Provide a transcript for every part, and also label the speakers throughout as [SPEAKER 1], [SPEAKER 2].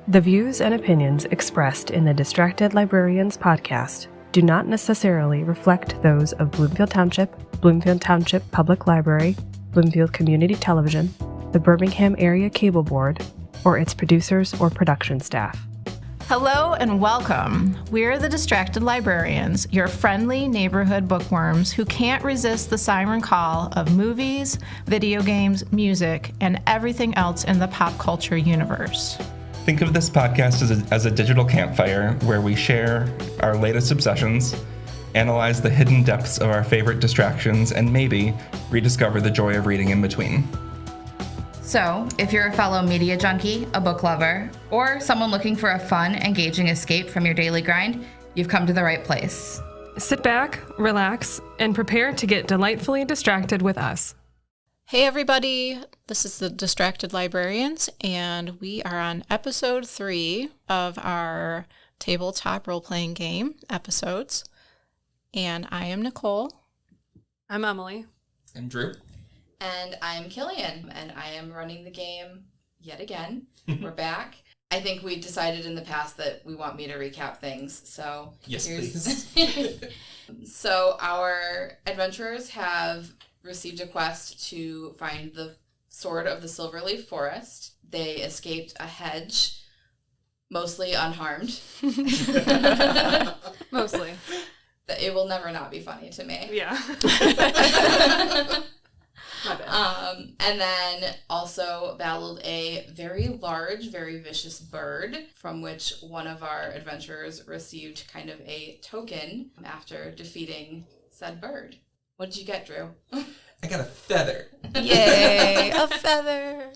[SPEAKER 1] The views and opinions expressed in the Distracted Librarians podcast do not necessarily reflect those of Bloomfield Township Public Library, Bloomfield Community Television, the Birmingham Area Cable Board, or its producers or production staff.
[SPEAKER 2] Hello and welcome. We're the Distracted Librarians, your friendly neighborhood bookworms who can't resist the siren call of movies, video games, music, and everything else in the pop culture universe.
[SPEAKER 3] Think of this podcast as a digital campfire where we share our latest obsessions, analyze the hidden depths of our favorite distractions, and maybe rediscover the joy of reading in between.
[SPEAKER 4] So, if you're a fellow media junkie, a book lover, or someone looking for a fun, engaging escape from your daily grind, you've come to the right place.
[SPEAKER 5] Sit back, relax, and prepare to get delightfully distracted with us.
[SPEAKER 2] Hey everybody, this is the Distracted Librarians, and we are on episode 3 of our tabletop role-playing game episodes. And I am Nicole.
[SPEAKER 5] I'm Emily.
[SPEAKER 3] I'm Drew.
[SPEAKER 4] And I'm Killian, and I am running the game yet again. We're back. I think we decided in the past that we want me to recap things, so
[SPEAKER 3] yes, please.
[SPEAKER 4] So our adventurers have received a quest to find the Sword of the Silverleaf Forest. They escaped a hedge, mostly unharmed.
[SPEAKER 5] Mostly.
[SPEAKER 4] It will never not be funny to me.
[SPEAKER 5] Yeah.
[SPEAKER 4] And then also battled a very large, very vicious bird, from which one of our adventurers received kind of a token after defeating said bird. What did you get, Drew?
[SPEAKER 3] I got a feather.
[SPEAKER 2] Yay, a feather.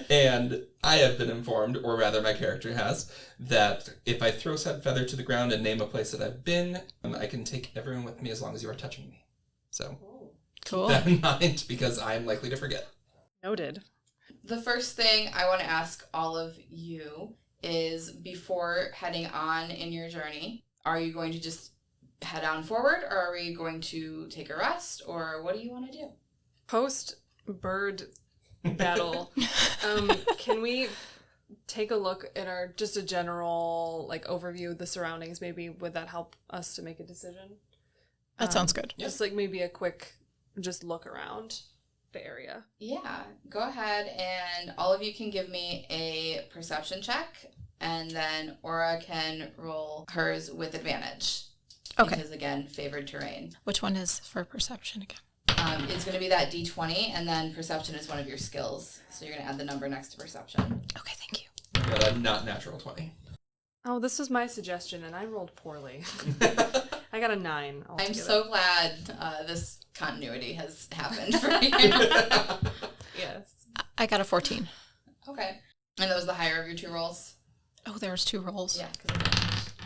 [SPEAKER 3] And I have been informed, or rather my character has, that if I throw said feather to the ground and name a place that I've been, I can take everyone with me as long as you are touching me. So
[SPEAKER 2] Cool.
[SPEAKER 3] keep that in mind because I'm likely to forget.
[SPEAKER 5] Noted.
[SPEAKER 4] The first thing I want to ask all of you is, before heading on in your journey, are you going to just head on forward, or are we going to take a rest, or what do you want to do?
[SPEAKER 5] Post bird battle, can we take a look at just a general overview of the surroundings? Maybe would that help us to make a decision?
[SPEAKER 2] That sounds good.
[SPEAKER 5] Just maybe a quick look around the area.
[SPEAKER 4] Yeah, go ahead, and all of you can give me a perception check, and then Aura can roll hers with advantage.
[SPEAKER 2] Okay.
[SPEAKER 4] Because, again, favored terrain.
[SPEAKER 2] Which one is for perception again?
[SPEAKER 4] It's going to be that D20, and then perception is one of your skills. So you're going to add the number next to perception.
[SPEAKER 2] Okay, thank you.
[SPEAKER 3] I got a not natural 20.
[SPEAKER 5] Oh, this was my suggestion, and I rolled poorly. I got a 9 altogether.
[SPEAKER 4] I'm so glad this continuity has happened for you.
[SPEAKER 5] Yes.
[SPEAKER 2] I got a 14.
[SPEAKER 4] Okay. And that was the higher of your 2 rolls?
[SPEAKER 2] Oh, there's 2 rolls.
[SPEAKER 4] Yeah.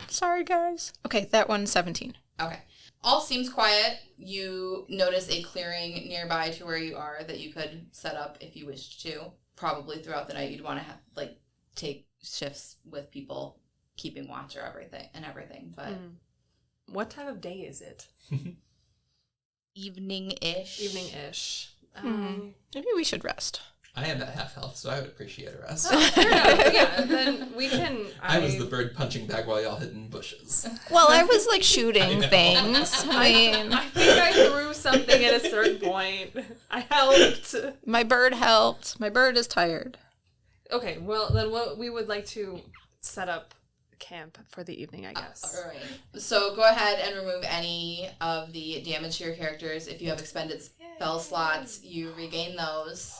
[SPEAKER 2] Sorry, guys. Okay, that one's 17.
[SPEAKER 4] Okay. All seems quiet. You notice a clearing nearby to where you are that you could set up if you wished to. Probably throughout the night you'd want to take shifts with people keeping watch or everything. But
[SPEAKER 5] What time of day is it?
[SPEAKER 4] Evening-ish.
[SPEAKER 5] Evening-ish.
[SPEAKER 2] Maybe we should rest.
[SPEAKER 3] I am at half health, so I would appreciate a rest.
[SPEAKER 5] Fair enough. Yeah, then we can...
[SPEAKER 3] I was the bird punching bag while y'all hid in bushes.
[SPEAKER 2] Well, I was shooting things.
[SPEAKER 5] I think I threw something at a certain point. I helped.
[SPEAKER 2] My bird helped. My bird is tired.
[SPEAKER 5] Okay, well, then we would like to set up camp for the evening, I guess.
[SPEAKER 4] All right. So go ahead and remove any of the damage to your characters. If you have expended spell slots, you regain those.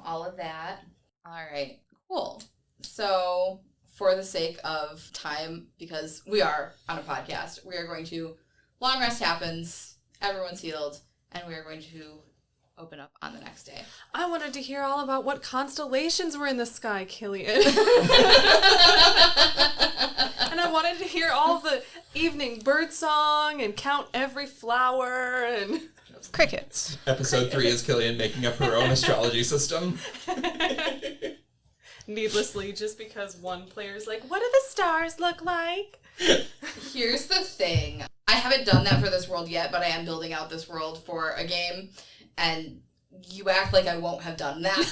[SPEAKER 4] All of that. All right. Cool. So for the sake of time, because we are on a podcast, we are going to, long rest happens, everyone's healed, and we are going to open up on the next day.
[SPEAKER 5] I wanted to hear all about what constellations were in the sky, Killian. And I wanted to hear all the evening bird song and count every flower and...
[SPEAKER 2] Crickets.
[SPEAKER 3] Episode 3 is Killian making up her own astrology system.
[SPEAKER 5] Needlessly, just because one player's like, what do the stars look like?
[SPEAKER 4] Here's the thing. I haven't done that for this world yet, but I am building out this world for a game. And you act like I won't have done that.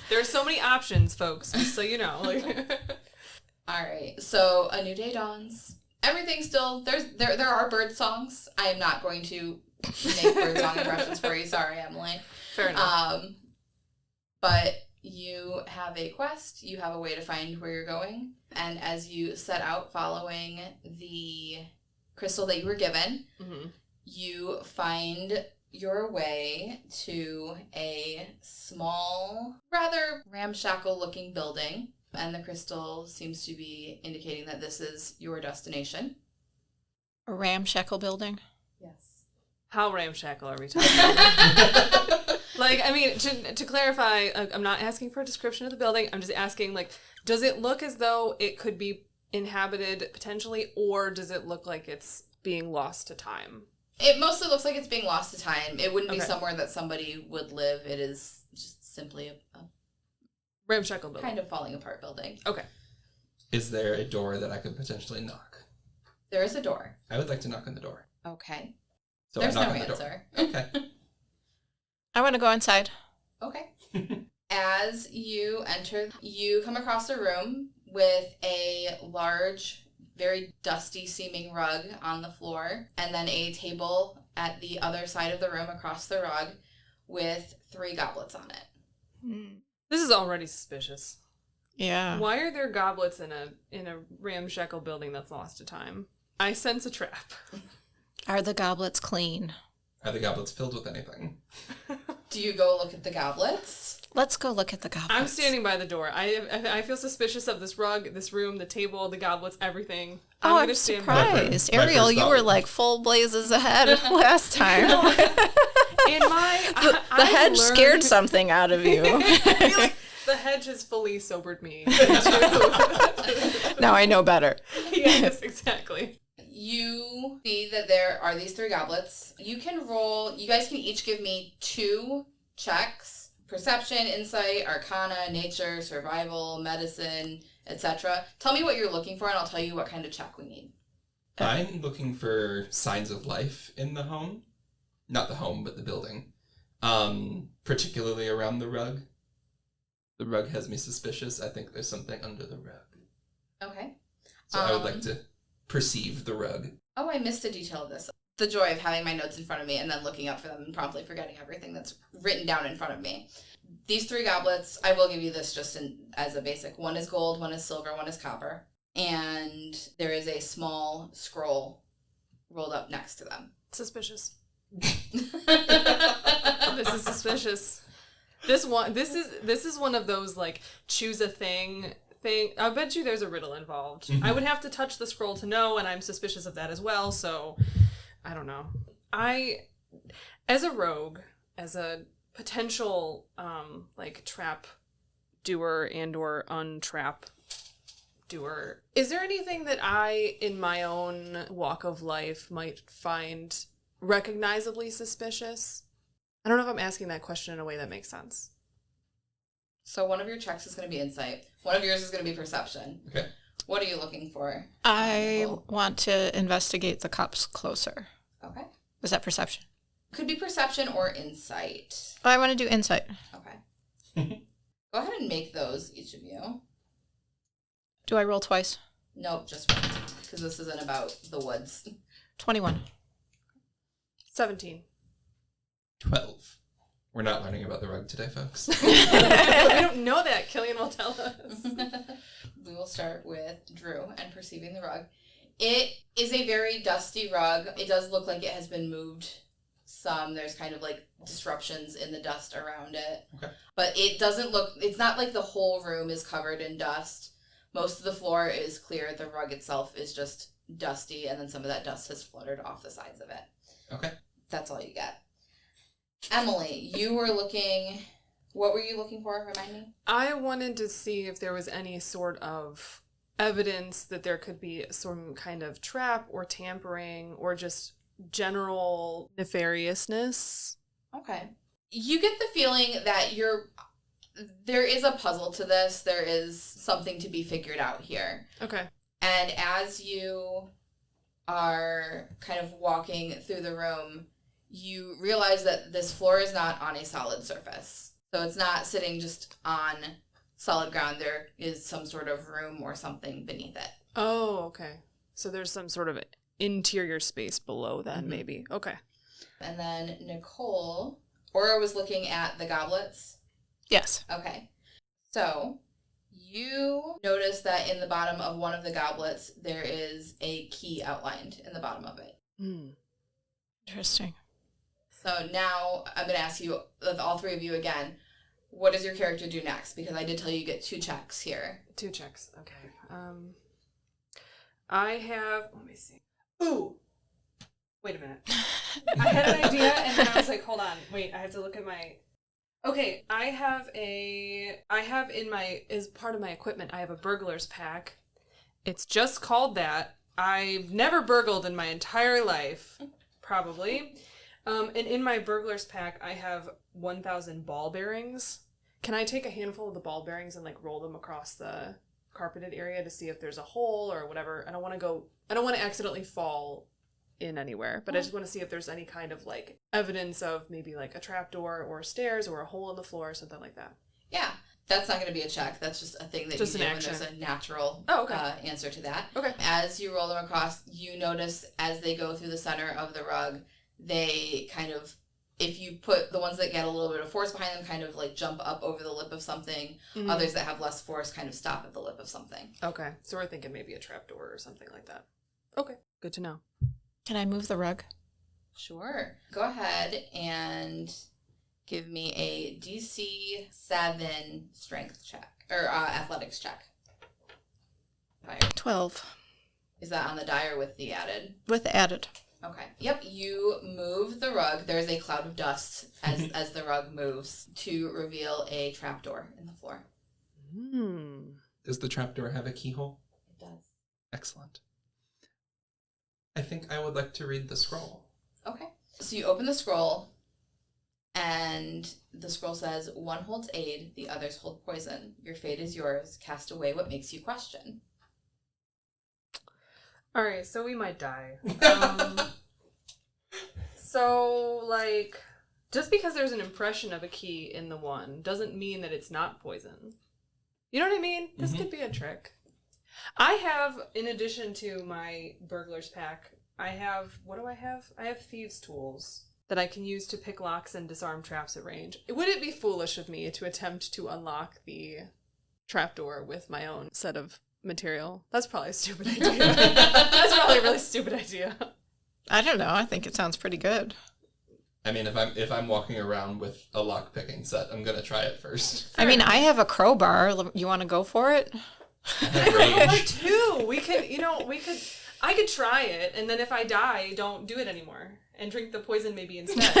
[SPEAKER 5] There are so many options, folks, just so you know.
[SPEAKER 4] All right, so a new day dawns. Everything's still there are bird songs. I am not going to make bird song impressions for you. Sorry, Emily.
[SPEAKER 5] Fair enough.
[SPEAKER 4] But you have a quest. You have a way to find where you're going, and as you set out following the crystal that you were given, you find your way to a small, rather ramshackle-looking building. And the crystal seems to be indicating that this is your destination.
[SPEAKER 2] A ramshackle building?
[SPEAKER 4] Yes.
[SPEAKER 5] How ramshackle are we talking about? Like, I mean, to clarify, I'm not asking for a description of the building. I'm just asking, like, does it look as though it could be inhabited potentially, or does it look like it's being lost to time?
[SPEAKER 4] It mostly looks like it's being lost to time. It wouldn't be somewhere that somebody would live. It is just simply a
[SPEAKER 5] ramshackle building.
[SPEAKER 4] Kind of falling apart building.
[SPEAKER 5] Okay.
[SPEAKER 3] Is there a door that I could potentially knock?
[SPEAKER 4] There is a door.
[SPEAKER 3] I would like to knock on the door.
[SPEAKER 4] Okay.
[SPEAKER 3] So
[SPEAKER 4] there's
[SPEAKER 3] I knock
[SPEAKER 4] no
[SPEAKER 3] on the
[SPEAKER 4] answer.
[SPEAKER 3] Door. Okay.
[SPEAKER 2] I want to go inside.
[SPEAKER 4] Okay. As you enter, you come across a room with a large, very dusty seeming rug on the floor, and then a table at the other side of the room across the rug with 3 goblets on it.
[SPEAKER 5] This is already suspicious.
[SPEAKER 2] Yeah.
[SPEAKER 5] Why are there goblets in a ramshackle building that's lost to time? I sense a trap.
[SPEAKER 2] Are the goblets clean?
[SPEAKER 3] Are the goblets filled with anything?
[SPEAKER 4] Do you go look at the goblets?
[SPEAKER 2] Let's go look at the goblets.
[SPEAKER 5] I'm standing by the door. I feel suspicious of this rug, this room, the table, the goblets, everything.
[SPEAKER 2] Oh, I'm
[SPEAKER 5] gonna stand by the door.
[SPEAKER 2] surprised. Ariel, you were like full blazes ahead last time. The hedge scared something out of you.
[SPEAKER 5] The hedge has fully sobered me.
[SPEAKER 2] Now I know better.
[SPEAKER 5] Yes, exactly.
[SPEAKER 4] You see that there are these 3 goblets. You guys can each give me 2 checks. Perception, insight, arcana, nature, survival, medicine, etc. Tell me what you're looking for and I'll tell you what kind of check we need.
[SPEAKER 3] I'm looking for signs of life in the home. Not the home, but the building. Particularly around the rug. The rug has me suspicious. I think there's something under the rug.
[SPEAKER 4] Okay.
[SPEAKER 3] So I would like to perceive the rug.
[SPEAKER 4] Oh, I missed a detail of this. The joy of having my notes in front of me and then looking up for them and promptly forgetting everything that's written down in front of me. These 3 goblets, I will give you this just as a basic. 1 is gold, 1 is silver, 1 is copper. And there is a small scroll rolled up next to them.
[SPEAKER 5] Suspicious. This is suspicious. This is one of those, like, choose a thing. I bet you there's a riddle involved. I would have to touch the scroll to know, and I'm suspicious of that as well, so I don't know. As a rogue, as a potential, like, trap doer and or untrap doer, is there anything that I, in my own walk of life, might find recognizably suspicious? I don't know if I'm asking that question in a way that makes sense.
[SPEAKER 4] So one of your checks is going to be insight. One of yours is going to be perception.
[SPEAKER 3] Okay.
[SPEAKER 4] What are you looking for?
[SPEAKER 2] I want to investigate the cops closer.
[SPEAKER 4] Okay.
[SPEAKER 2] Is that perception?
[SPEAKER 4] Could be perception or insight.
[SPEAKER 2] I want to do insight.
[SPEAKER 4] Okay. Go ahead and make those, each of you.
[SPEAKER 2] Do I roll twice?
[SPEAKER 4] Nope, just one. Because this isn't about the woods.
[SPEAKER 2] 21.
[SPEAKER 5] 17.
[SPEAKER 3] 12. We're not learning about the rug today, folks.
[SPEAKER 5] We don't know that. Killian will tell us.
[SPEAKER 4] We will start with Drew and perceiving the rug. It is a very dusty rug. It does look like it has been moved some. There's kind of like disruptions in the dust around it.
[SPEAKER 3] Okay.
[SPEAKER 4] But it doesn't look, it's not like the whole room is covered in dust. Most of the floor is clear. The rug itself is just dusty, and then some of that dust has fluttered off the sides of it.
[SPEAKER 3] Okay.
[SPEAKER 4] That's all you get. Emily, you were looking, what were you looking for? Remind me.
[SPEAKER 5] I wanted to see if there was any sort of evidence that there could be some kind of trap or tampering or just general nefariousness.
[SPEAKER 4] Okay. You get the feeling that there is a puzzle to this. There is something to be figured out here.
[SPEAKER 5] Okay.
[SPEAKER 4] And as you are kind of walking through the room, you realize that this floor is not on a solid surface. So it's not sitting just on solid ground. There is some sort of room or something beneath it.
[SPEAKER 5] Oh, okay. So there's some sort of interior space below then, maybe. Okay.
[SPEAKER 4] And then Nicole, Aura was looking at the goblets.
[SPEAKER 2] Yes.
[SPEAKER 4] Okay. So you notice that in the bottom of one of the goblets, there is a key outlined in the bottom of it.
[SPEAKER 2] Interesting.
[SPEAKER 4] So now I'm going to ask you, all three of you again, what does your character do next? Because I did tell you get 2 checks here.
[SPEAKER 5] 2 checks. Okay. I have, let me see. Ooh. Wait a minute. I had an idea and then I was like, hold on. Wait, I have to look at my... Okay, as part of my equipment, I have a burglar's pack. It's just called that. I've never burgled in my entire life, probably. And in my burglar's pack, I have 1,000 ball bearings. Can I take a handful of the ball bearings and roll them across the carpeted area to see if there's a hole or whatever? I don't want to accidentally fall in anywhere, but I just want to see if there's any kind of evidence of maybe a trapdoor or stairs or a hole in the floor or something like that.
[SPEAKER 4] Yeah, that's not going to be a check. That's just a thing that
[SPEAKER 5] just
[SPEAKER 4] you do,
[SPEAKER 5] an
[SPEAKER 4] and
[SPEAKER 5] action.
[SPEAKER 4] there's a natural answer to that.
[SPEAKER 5] Okay.
[SPEAKER 4] As you roll them across, you notice as they go through the center of the rug, they kind of, if you put the ones that get a little bit of force behind them, kind of jump up over the lip of something. Mm-hmm. Others that have less force kind of stop at the lip of something.
[SPEAKER 5] Okay, so we're thinking maybe a trapdoor or something like that. Okay, good to know.
[SPEAKER 2] Can I move the rug?
[SPEAKER 4] Sure. Go ahead and give me a DC 7 strength check, or athletics check. Fire.
[SPEAKER 2] 12.
[SPEAKER 4] Is that on the die or with the added?
[SPEAKER 2] With added.
[SPEAKER 4] Okay. Yep, you move the rug. There's a cloud of dust as the rug moves to reveal a trapdoor in the floor.
[SPEAKER 3] Does the trapdoor have a keyhole?
[SPEAKER 4] It does.
[SPEAKER 3] Excellent. I think I would like to read the scroll.
[SPEAKER 4] Okay. So you open the scroll, and the scroll says, "One holds aid, the others hold poison. Your fate is yours. Cast away what makes you question."
[SPEAKER 5] All right, so we might die. So, just because there's an impression of a key in the one doesn't mean that it's not poison. You know what I mean? This could be a trick. I have, in addition to my burglar's pack, what do I have? I have thieves' tools that I can use to pick locks and disarm traps at range. Would it be foolish of me to attempt to unlock the trapdoor with my own set of material? That's probably a stupid idea. That's probably a really stupid idea.
[SPEAKER 2] I don't know. I think it sounds pretty good.
[SPEAKER 3] I mean, if I'm walking around with a lock picking set, I'm gonna try it first.
[SPEAKER 2] I mean, I have a crowbar. You want to go for it?
[SPEAKER 3] I have rage.
[SPEAKER 5] Too. I could try it, and then if I die, don't do it anymore, and drink the poison maybe instead.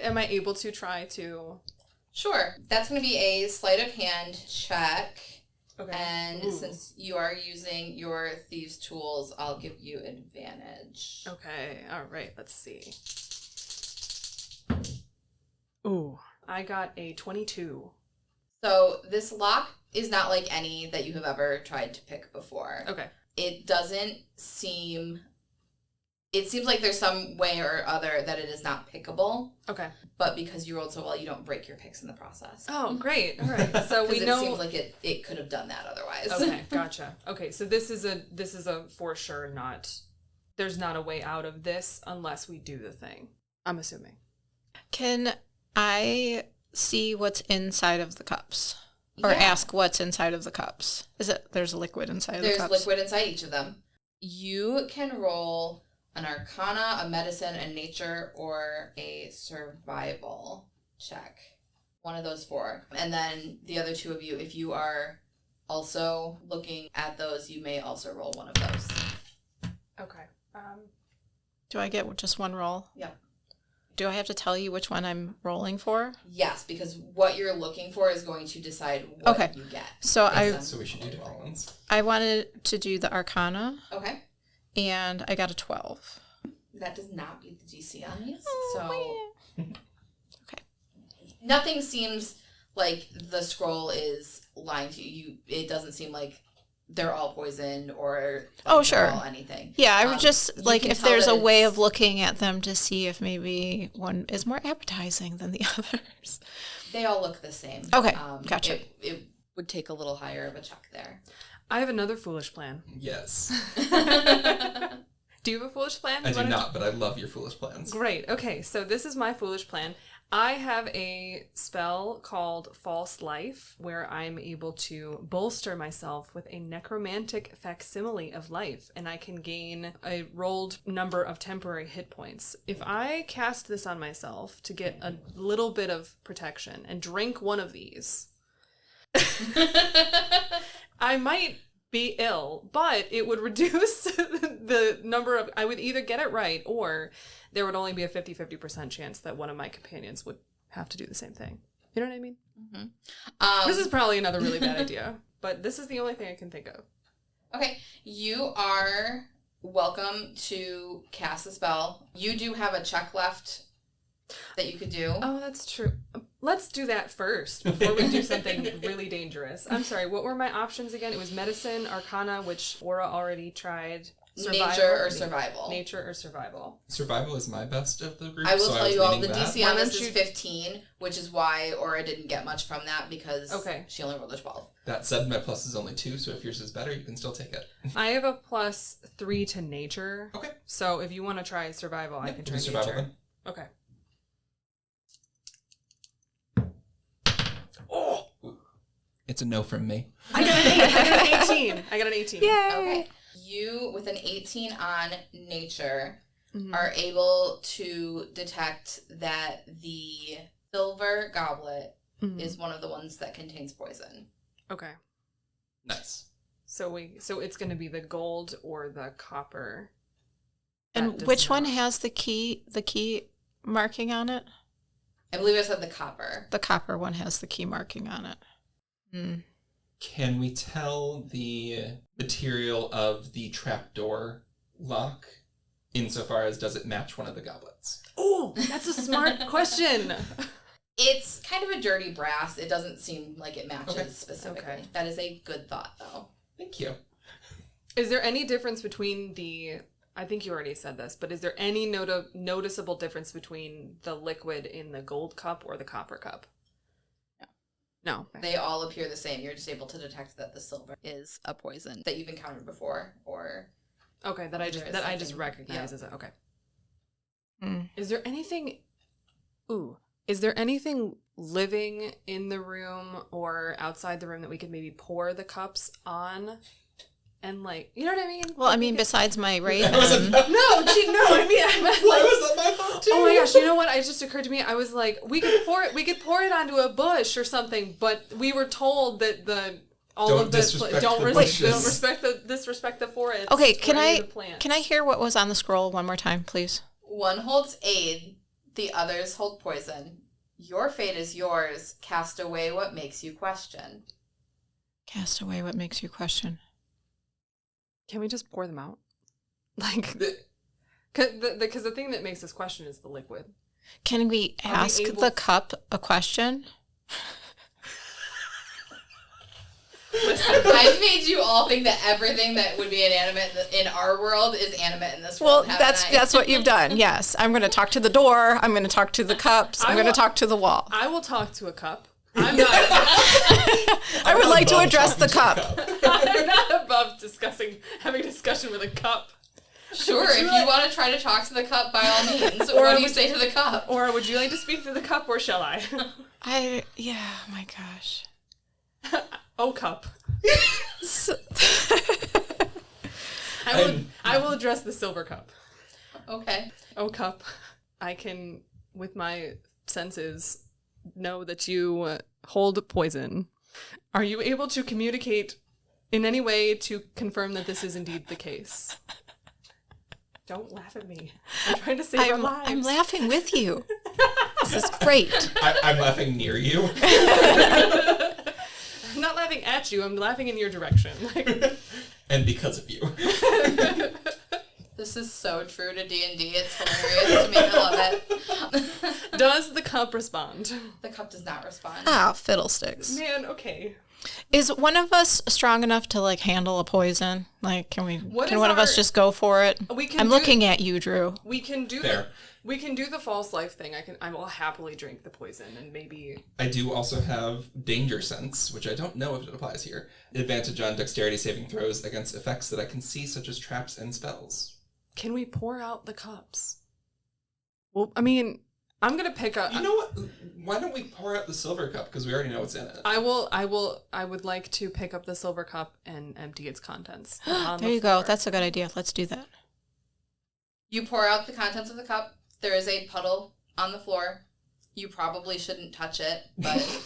[SPEAKER 5] Am I able to try to?
[SPEAKER 4] Sure. That's going to be a sleight of hand check.
[SPEAKER 5] Okay.
[SPEAKER 4] And since you are using your thieves' tools, I'll give you advantage.
[SPEAKER 5] Okay. All right. Let's see. Ooh. I got a 22.
[SPEAKER 4] So this lock is not like any that you have ever tried to pick before.
[SPEAKER 5] Okay.
[SPEAKER 4] It doesn't seem... It seems like there's some way or other that it is not pickable.
[SPEAKER 5] Okay.
[SPEAKER 4] But because you rolled so well, you don't break your picks in the process.
[SPEAKER 5] Oh, great. All right. So we know...
[SPEAKER 4] it seems like it could have done that otherwise.
[SPEAKER 5] Okay, gotcha. Okay, so this is a for sure not... There's not a way out of this unless we do the thing. I'm assuming.
[SPEAKER 2] Can I see what's inside of the cups? Or
[SPEAKER 4] Yeah.
[SPEAKER 2] ask what's inside of the cups? There's liquid inside of the cups?
[SPEAKER 4] There's liquid inside each of them. You can roll an arcana, a medicine, a nature, or a survival check. One of those 4. And then the other 2 of you, if you are also looking at those, you may also roll one of those.
[SPEAKER 5] Okay.
[SPEAKER 2] Do I get just one roll?
[SPEAKER 4] Yeah.
[SPEAKER 2] Do I have to tell you which one I'm rolling for?
[SPEAKER 4] Yes, because what you're looking for is going to decide what
[SPEAKER 2] Okay.
[SPEAKER 4] you get.
[SPEAKER 2] So
[SPEAKER 3] So we should do different ones.
[SPEAKER 2] I wanted to do the Arcana,
[SPEAKER 4] Okay.
[SPEAKER 2] and I got a 12.
[SPEAKER 4] That does not beat the DC on these.
[SPEAKER 2] Okay.
[SPEAKER 4] Nothing seems like the scroll is lying to you. It doesn't seem like they're all poison or
[SPEAKER 2] Oh, sure.
[SPEAKER 4] they're all anything.
[SPEAKER 2] Yeah, I would just,
[SPEAKER 4] You
[SPEAKER 2] like,
[SPEAKER 4] can
[SPEAKER 2] if
[SPEAKER 4] tell
[SPEAKER 2] there's
[SPEAKER 4] that
[SPEAKER 2] a way
[SPEAKER 4] it's-
[SPEAKER 2] of looking at them to see if maybe one is more appetizing than the others.
[SPEAKER 4] They all look the same.
[SPEAKER 2] Okay, gotcha.
[SPEAKER 4] It would take a little higher of a check there.
[SPEAKER 5] I have another foolish plan.
[SPEAKER 3] Yes.
[SPEAKER 5] Do you have a foolish plan?
[SPEAKER 3] I
[SPEAKER 5] You
[SPEAKER 3] do
[SPEAKER 5] wanna-
[SPEAKER 3] not, but I love your foolish plans.
[SPEAKER 5] Great. Okay, so this is my foolish plan. I have a spell called False Life where I'm able to bolster myself with a necromantic facsimile of life, and I can gain a rolled number of temporary hit points. If I cast this on myself to get a little bit of protection and drink one of these, I might be ill, but it would reduce the number of... I would either get it right, or there would only be a 50% chance that one of my companions would have to do the same thing. You know what I mean? This is probably another really bad idea, but this is the only thing I can think of.
[SPEAKER 4] Okay, you are welcome to cast a spell. You do have a check left that you could do.
[SPEAKER 5] Oh, that's true. Let's do that first before we do something really dangerous. I'm sorry, what were my options again? It was medicine, arcana, which Aura already tried.
[SPEAKER 4] Nature or survival.
[SPEAKER 5] Nature or survival.
[SPEAKER 3] Survival is my best of the group.
[SPEAKER 4] I will
[SPEAKER 3] so
[SPEAKER 4] tell
[SPEAKER 3] was
[SPEAKER 4] you all,
[SPEAKER 3] leaning
[SPEAKER 4] the
[SPEAKER 3] that.
[SPEAKER 4] DC
[SPEAKER 5] Why
[SPEAKER 4] on this
[SPEAKER 5] don't
[SPEAKER 4] is
[SPEAKER 5] you-
[SPEAKER 4] 15, which is why Aura didn't get much from that because she only rolled a 12.
[SPEAKER 3] That said, my plus is only 2, so if yours is better, you can still take it.
[SPEAKER 5] I have a +3 to nature.
[SPEAKER 3] Okay.
[SPEAKER 5] So if you want to try survival, I
[SPEAKER 3] Yeah,
[SPEAKER 5] can
[SPEAKER 3] do
[SPEAKER 5] try
[SPEAKER 3] survival
[SPEAKER 5] nature.
[SPEAKER 3] then.
[SPEAKER 5] Okay.
[SPEAKER 3] Oh! It's a no from me.
[SPEAKER 5] I got an 18. I got an 18.
[SPEAKER 4] Okay. You, with an 18 on nature, are able to detect that the silver goblet is one of the ones that contains poison.
[SPEAKER 5] Okay.
[SPEAKER 3] Nice.
[SPEAKER 5] So it's going to be the gold or the copper.
[SPEAKER 2] And
[SPEAKER 5] That does
[SPEAKER 2] which one
[SPEAKER 5] not-
[SPEAKER 2] has the key marking on it?
[SPEAKER 4] I believe I said the copper.
[SPEAKER 2] The copper one has the key marking on it.
[SPEAKER 3] Can we tell the material of the trapdoor lock insofar as does it match one of the goblets?
[SPEAKER 5] Oh, that's a smart question.
[SPEAKER 4] It's kind of a dirty brass. It doesn't seem like it matches
[SPEAKER 3] Okay.
[SPEAKER 4] specifically.
[SPEAKER 5] Okay.
[SPEAKER 4] That is a good thought, though.
[SPEAKER 3] Thank you.
[SPEAKER 5] Is there any difference between I think you already said this, but is there any noticeable difference between the liquid in the gold cup or the copper cup? No.
[SPEAKER 4] They all appear the same. You're just able to detect that the silver is a poison that you've encountered before, or
[SPEAKER 5] Okay, that I just
[SPEAKER 4] something-
[SPEAKER 5] recognize
[SPEAKER 4] yeah.
[SPEAKER 5] as okay.
[SPEAKER 2] Mm.
[SPEAKER 5] Is there anything is there anything living in the room or outside the room that we could maybe pour the cups on? And like, you know what I mean?
[SPEAKER 2] Well, I mean, besides my Raven.
[SPEAKER 5] No, I mean, I meant
[SPEAKER 3] Why
[SPEAKER 5] like,
[SPEAKER 3] was that my thought too?
[SPEAKER 5] oh my gosh, you know what? It just occurred to me. I was like, we could pour it onto a bush or something, but we were told that
[SPEAKER 3] Don't disrespect the bushes.
[SPEAKER 5] disrespect the forest.
[SPEAKER 2] Okay,
[SPEAKER 5] or
[SPEAKER 2] can
[SPEAKER 5] any
[SPEAKER 2] I
[SPEAKER 5] of the plants.
[SPEAKER 2] can I hear what was on the scroll one more time, please?
[SPEAKER 4] one holds aid, the others hold poison. Your fate is yours. Cast away what makes you question.
[SPEAKER 2] Cast away what makes you question.
[SPEAKER 5] Can we just pour them out? Like, because the thing that makes us question is the liquid.
[SPEAKER 2] Can we ask
[SPEAKER 5] able-
[SPEAKER 2] the cup a question?
[SPEAKER 4] I've made you all think that everything that would be inanimate in our world is animate in this
[SPEAKER 2] Well,
[SPEAKER 4] world. haven't I?
[SPEAKER 2] that's what you've done. Yes, I'm going to talk to the door. I'm going to talk to the cups. I'm going to talk to the wall.
[SPEAKER 5] I will talk to a cup. I'm not.
[SPEAKER 2] I would like to
[SPEAKER 3] Above
[SPEAKER 2] address the
[SPEAKER 3] talking to
[SPEAKER 2] cup.
[SPEAKER 3] a
[SPEAKER 5] I'm not above having a discussion with a cup.
[SPEAKER 4] Sure, if you want to try to talk to the cup, by all means.
[SPEAKER 5] Or
[SPEAKER 4] What do you
[SPEAKER 5] would-
[SPEAKER 4] say to the cup?
[SPEAKER 5] Or would you like to speak to the cup, or shall I?
[SPEAKER 2] Oh my gosh.
[SPEAKER 5] Oh, cup.
[SPEAKER 2] So-
[SPEAKER 5] I will address the silver cup.
[SPEAKER 4] Okay.
[SPEAKER 5] Oh, cup. I can, with my senses, know that you hold poison. Are you able to communicate in any way to confirm that this is indeed the case? Don't laugh at me. I'm trying to save our lives.
[SPEAKER 2] I'm laughing with you. This is great.
[SPEAKER 3] I'm laughing near you.
[SPEAKER 5] I'm not laughing at you. I'm laughing in your direction. Like,
[SPEAKER 3] And because of you.
[SPEAKER 4] The This is so true to D&D. It's hilarious to me. I love it.
[SPEAKER 5] Does the cup respond?
[SPEAKER 4] The cup does not respond.
[SPEAKER 2] Ah, fiddlesticks.
[SPEAKER 5] Man, okay.
[SPEAKER 2] Is one of us strong enough to like handle a poison? Like, can
[SPEAKER 5] is
[SPEAKER 2] one of us just go for it? I'm looking at you, Drew.
[SPEAKER 5] We can do
[SPEAKER 3] Fair.
[SPEAKER 5] We can do the false life thing. I will happily drink the poison and maybe.
[SPEAKER 3] I do also have danger sense, which I don't know if it applies here. Advantage on dexterity saving throws against effects that I can see, such as traps and spells.
[SPEAKER 5] Can we pour out the cups? Well, I mean, I'm gonna pick up.
[SPEAKER 3] You know what? Why don't we pour out the silver cup? Because we already know what's in it.
[SPEAKER 5] I would like to pick up the silver cup and empty its contents.
[SPEAKER 2] There you go. That's a good idea. Let's do that.
[SPEAKER 4] You pour out the contents of the cup. There is a puddle on the floor. You probably shouldn't touch it, but...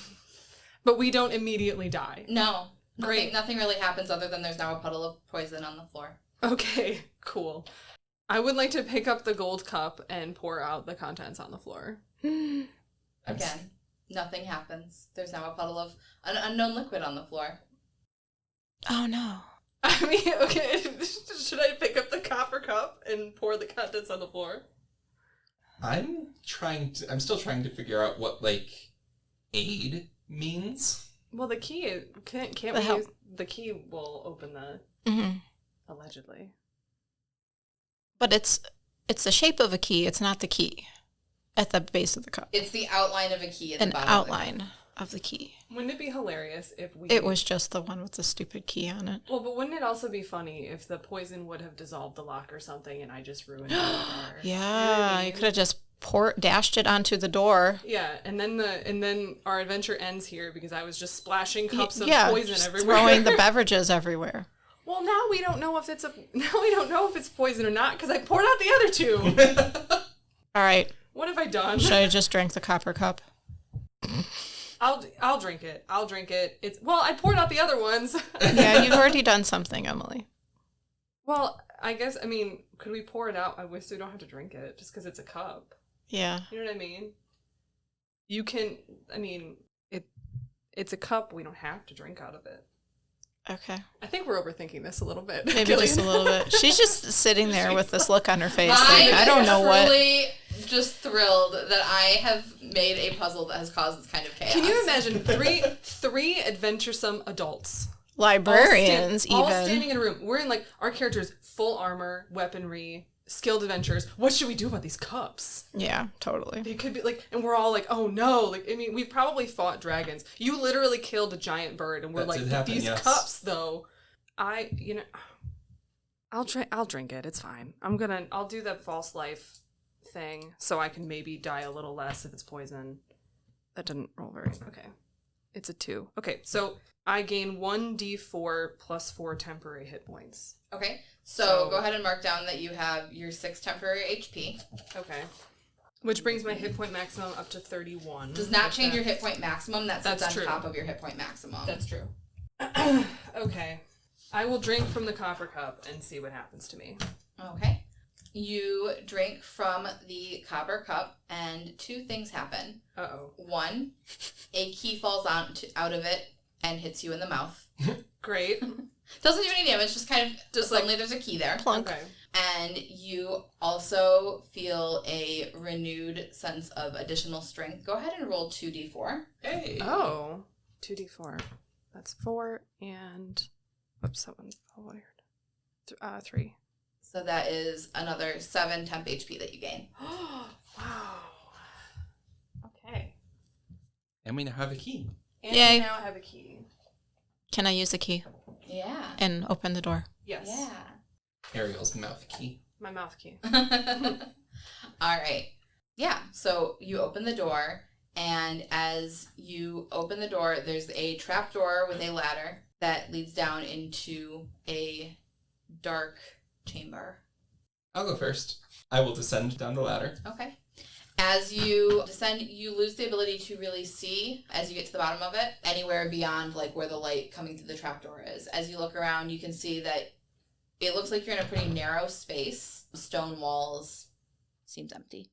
[SPEAKER 5] But we don't immediately die.
[SPEAKER 4] No.
[SPEAKER 5] Great.
[SPEAKER 4] Nothing really happens other than there's now a puddle of poison on the floor.
[SPEAKER 5] Okay, cool. I would like to pick up the gold cup and pour out the contents on the floor.
[SPEAKER 4] Again, nothing happens. There's now a puddle of an unknown liquid on the floor.
[SPEAKER 2] Oh, no.
[SPEAKER 5] I mean, okay, should I pick up the copper cup and pour the contents on the floor?
[SPEAKER 3] I'm still trying to figure out what, like, aid means.
[SPEAKER 5] Well, the key can't we use the key will open the allegedly.
[SPEAKER 2] But it's the shape of a key. It's not the key at the base of the cup.
[SPEAKER 4] It's the outline of a key at the
[SPEAKER 2] An
[SPEAKER 4] bottom
[SPEAKER 2] outline of the key.
[SPEAKER 5] Wouldn't it be hilarious if we...
[SPEAKER 2] It was just the one with the stupid key on it.
[SPEAKER 5] Well, but wouldn't it also be funny if the poison would have dissolved the lock or something and I just ruined it?
[SPEAKER 2] Yeah, you could have just dashed it onto the door.
[SPEAKER 5] Yeah, and then our adventure ends here because I was just splashing cups of
[SPEAKER 2] Yeah,
[SPEAKER 5] poison
[SPEAKER 2] just
[SPEAKER 5] everywhere.
[SPEAKER 2] throwing the beverages everywhere.
[SPEAKER 5] Well, now we don't know if it's poison or not because I poured out the other two.
[SPEAKER 2] All right.
[SPEAKER 5] What have I done?
[SPEAKER 2] Should I just drink the copper cup?
[SPEAKER 5] I'll drink it. I poured out the other ones.
[SPEAKER 2] Yeah, you've already done something, Emily.
[SPEAKER 5] Well, I guess, I mean, could we pour it out? I wish we don't have to drink it just because it's a cup.
[SPEAKER 2] Yeah.
[SPEAKER 5] You know what I mean? You can, I mean, it's a cup. We don't have to drink out of it.
[SPEAKER 2] Okay.
[SPEAKER 5] I think we're overthinking this a little bit.
[SPEAKER 2] Maybe just a little bit. She's just sitting there with this look on her face.
[SPEAKER 4] I
[SPEAKER 2] don't know what.
[SPEAKER 4] I'm truly just thrilled that I have made a puzzle that has caused this kind of chaos.
[SPEAKER 5] Can you imagine three adventuresome adults?
[SPEAKER 2] Librarians,
[SPEAKER 5] all standing in a room. We're in, like, our characters, full armor, weaponry, skilled adventurers. What should we do about these cups?
[SPEAKER 2] Yeah, totally.
[SPEAKER 5] They could be, like, and we're all like, oh no. Like, I mean, we've probably fought dragons. You literally killed a giant bird, and we're like, these cups, though. I'll drink it. It's fine. I'll do the false life thing so I can maybe die a little less if it's poison. That didn't roll very okay. It's a 2. Okay, so I gain 1d4 plus 4 temporary hit points.
[SPEAKER 4] Okay, so go ahead and mark down that you have your 6 temporary HP.
[SPEAKER 5] Okay. Which brings my hit point maximum up to 31.
[SPEAKER 4] Does not change your hit point maximum. That's on
[SPEAKER 5] true.
[SPEAKER 4] top of your hit point maximum.
[SPEAKER 5] That's true. Okay. I will drink from the copper cup and see what happens to me.
[SPEAKER 4] Okay. You drink from the copper cup, and 2 things happen.
[SPEAKER 5] Uh-oh.
[SPEAKER 4] 1, a key falls out of it and hits you in the mouth.
[SPEAKER 5] Great.
[SPEAKER 4] Doesn't do any damage, just kind of, suddenly there's a key there.
[SPEAKER 2] Plunk.
[SPEAKER 5] Okay.
[SPEAKER 4] And you also feel a renewed sense of additional strength. Go ahead and roll 2d4.
[SPEAKER 3] Hey.
[SPEAKER 5] Oh. 2d4. That's 4 and... Whoops, that one's weird. 3.
[SPEAKER 4] So that is another 7 temp HP that you gain.
[SPEAKER 5] Wow. Okay.
[SPEAKER 3] And we now have a key.
[SPEAKER 5] And
[SPEAKER 2] Yay.
[SPEAKER 5] we now have a key.
[SPEAKER 2] Can I use the key
[SPEAKER 4] Yeah.
[SPEAKER 2] and open the door?
[SPEAKER 5] Yes.
[SPEAKER 4] Yeah.
[SPEAKER 3] Ariel's mouth key.
[SPEAKER 5] My mouth key.
[SPEAKER 4] All right. Yeah. So you open the door, and as you open the door, there's a trap door with a ladder that leads down into a dark chamber.
[SPEAKER 3] I'll go first. I will descend down the ladder.
[SPEAKER 4] Okay. As you descend, you lose the ability to really see as you get to the bottom of it, anywhere beyond like where the light coming through the trapdoor is. As you look around, you can see that it looks like you're in a pretty narrow space. Stone walls. Seems empty.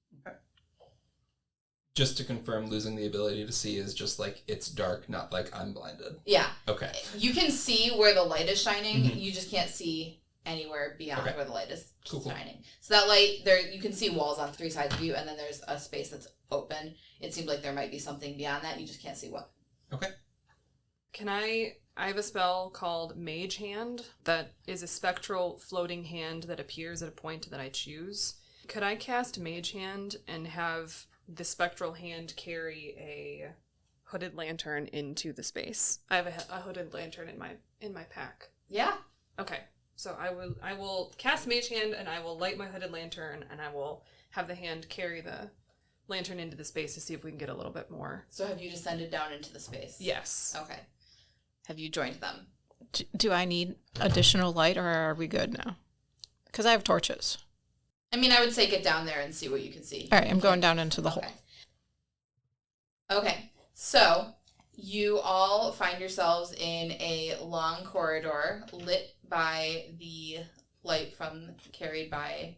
[SPEAKER 3] Just to confirm, losing the ability to see is just like it's dark, not like I'm blinded.
[SPEAKER 4] Yeah.
[SPEAKER 3] Okay.
[SPEAKER 4] You can see where the light is shining.
[SPEAKER 3] Mm-hmm.
[SPEAKER 4] You just can't see anywhere beyond
[SPEAKER 3] Okay.
[SPEAKER 4] where the light is
[SPEAKER 3] Cool.
[SPEAKER 4] shining. So that light, there you can see walls on 3 sides of you, and then there's a space that's open. It seems like there might be something beyond that. You just can't see what.
[SPEAKER 3] Okay.
[SPEAKER 5] Can I have a spell called Mage Hand that is a spectral floating hand that appears at a point that I choose. Could I cast Mage Hand and have the spectral hand carry a hooded lantern into the space? I have a hooded lantern in my pack.
[SPEAKER 4] Yeah.
[SPEAKER 5] Okay. So I will cast Mage Hand and I will light my hooded lantern and I will have the hand carry the lantern into the space to see if we can get a little bit more.
[SPEAKER 4] So have you descended down into the space?
[SPEAKER 5] Yes.
[SPEAKER 4] Okay. Have you joined them?
[SPEAKER 2] Do I need additional light, or are we good now? Because I have torches.
[SPEAKER 4] I mean, I would say get down there and see what you can see.
[SPEAKER 2] All right, I'm going down into the hole.
[SPEAKER 4] Okay. So you all find yourselves in a long corridor lit by the light carried by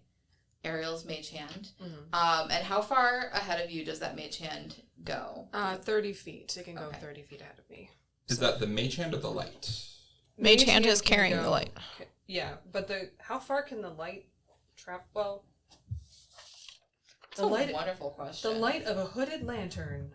[SPEAKER 4] Ariel's mage hand.
[SPEAKER 5] Mm-hmm.
[SPEAKER 4] And how far ahead of you does that mage hand go?
[SPEAKER 5] 30 feet. It can go
[SPEAKER 4] Okay.
[SPEAKER 5] 30 feet ahead of me.
[SPEAKER 3] Is that the mage hand or the light?
[SPEAKER 2] Mage hand is
[SPEAKER 5] can
[SPEAKER 2] carrying
[SPEAKER 5] go-
[SPEAKER 2] the light.
[SPEAKER 5] Yeah, but how far can the light trap? Well,
[SPEAKER 4] That's a wonderful question.
[SPEAKER 5] the light of a hooded lantern.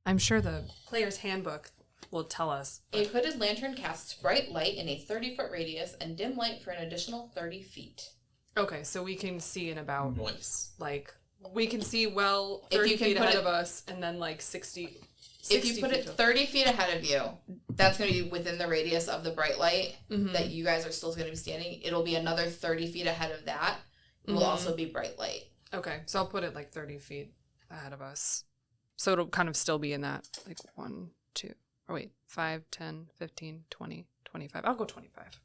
[SPEAKER 5] I'm sure the player's handbook will tell us.
[SPEAKER 4] A hooded lantern casts bright light in a 30-foot radius and dim light for an additional 30 feet.
[SPEAKER 5] Okay, so we can see in about
[SPEAKER 3] Nice.
[SPEAKER 5] we can see 30
[SPEAKER 4] If you can
[SPEAKER 5] feet
[SPEAKER 4] put
[SPEAKER 5] ahead
[SPEAKER 4] it-
[SPEAKER 5] of us, and then 60.
[SPEAKER 4] If you put it 30 feet ahead of you, that's going to be within the radius of the bright light
[SPEAKER 5] Mhm.
[SPEAKER 4] that you guys are still going to be standing. It'll be another 30 feet ahead of that. It will
[SPEAKER 5] Mhm.
[SPEAKER 4] also be bright light.
[SPEAKER 5] Okay, so I'll put it 30 feet ahead of us. So it'll kind of still be in that 1, 2, 5, 10, 15, 20, 25. I'll go 25.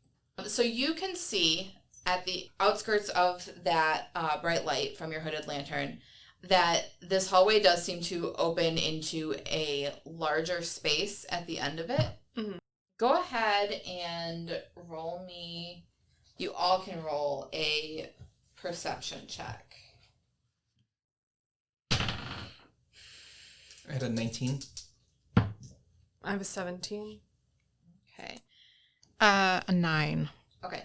[SPEAKER 4] So you can see at the outskirts of that bright light from your hooded lantern that this hallway does seem to open into a larger space at the end of it.
[SPEAKER 5] Mhm.
[SPEAKER 4] Go ahead and roll me. You all can roll a perception check.
[SPEAKER 3] I had a 19.
[SPEAKER 5] I have a 17.
[SPEAKER 4] Okay.
[SPEAKER 2] A 9.
[SPEAKER 4] Okay.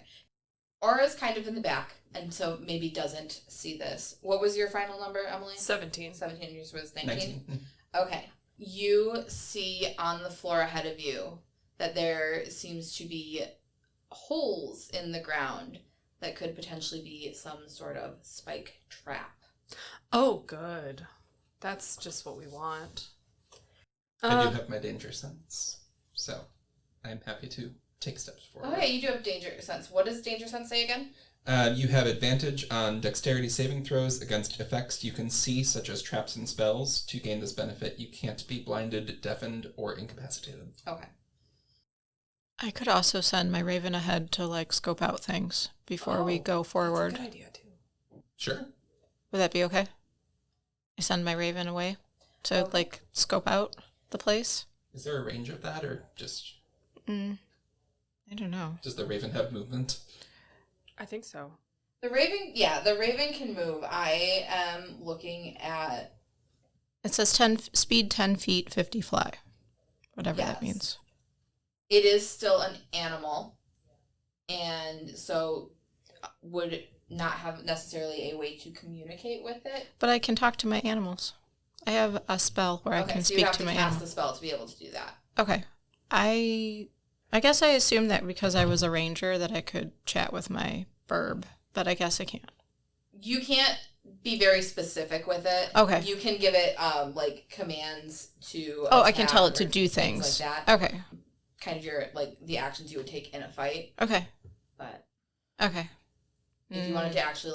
[SPEAKER 4] Aura's kind of in the back, and so maybe doesn't see this. What was your final number, Emily?
[SPEAKER 5] 17.
[SPEAKER 4] 17, yours was 19?
[SPEAKER 3] 19.
[SPEAKER 4] Okay. You see on the floor ahead of you that there seems to be holes in the ground that could potentially be some sort of spike trap.
[SPEAKER 5] Oh, good. That's just what we want.
[SPEAKER 3] I do have my danger sense, so I'm happy to take steps forward.
[SPEAKER 4] Oh, yeah, you do have danger sense. What does danger sense say again?
[SPEAKER 3] You have advantage on dexterity saving throws against effects you can see, such as traps and spells. To gain this benefit, you can't be blinded, deafened, or incapacitated.
[SPEAKER 4] Okay.
[SPEAKER 2] I could also send my raven ahead to scope out things before we go forward.
[SPEAKER 5] That's a good idea, too.
[SPEAKER 3] Sure.
[SPEAKER 2] Would that be okay? I send my raven away to scope out the place.
[SPEAKER 3] Is there a range of that, or just
[SPEAKER 2] I don't know.
[SPEAKER 3] does the raven have movement?
[SPEAKER 5] I think so.
[SPEAKER 4] The raven can move. I am looking at...
[SPEAKER 2] It says speed 10 feet, 50 fly. Whatever that
[SPEAKER 4] Yes.
[SPEAKER 2] means.
[SPEAKER 4] It is still an animal, and so would not have necessarily a way to communicate with it.
[SPEAKER 2] But I can talk to my animals. I have a spell where I can
[SPEAKER 4] so you
[SPEAKER 2] speak
[SPEAKER 4] have
[SPEAKER 2] to
[SPEAKER 4] to
[SPEAKER 2] my
[SPEAKER 4] cast
[SPEAKER 2] animals.
[SPEAKER 4] the spell to be able to do that.
[SPEAKER 2] Okay. I guess I assumed that because I was a ranger that I could chat with my burb, but I guess I can't.
[SPEAKER 4] You can't be very specific with it.
[SPEAKER 2] Okay.
[SPEAKER 4] You can give it commands to.
[SPEAKER 2] Oh, I can
[SPEAKER 4] attack
[SPEAKER 2] tell it to
[SPEAKER 4] or
[SPEAKER 2] do things.
[SPEAKER 4] like that.
[SPEAKER 2] Okay.
[SPEAKER 4] Kind of your the actions you would take in a fight.
[SPEAKER 2] Okay.
[SPEAKER 4] But
[SPEAKER 2] Okay.
[SPEAKER 4] if you wanted to actually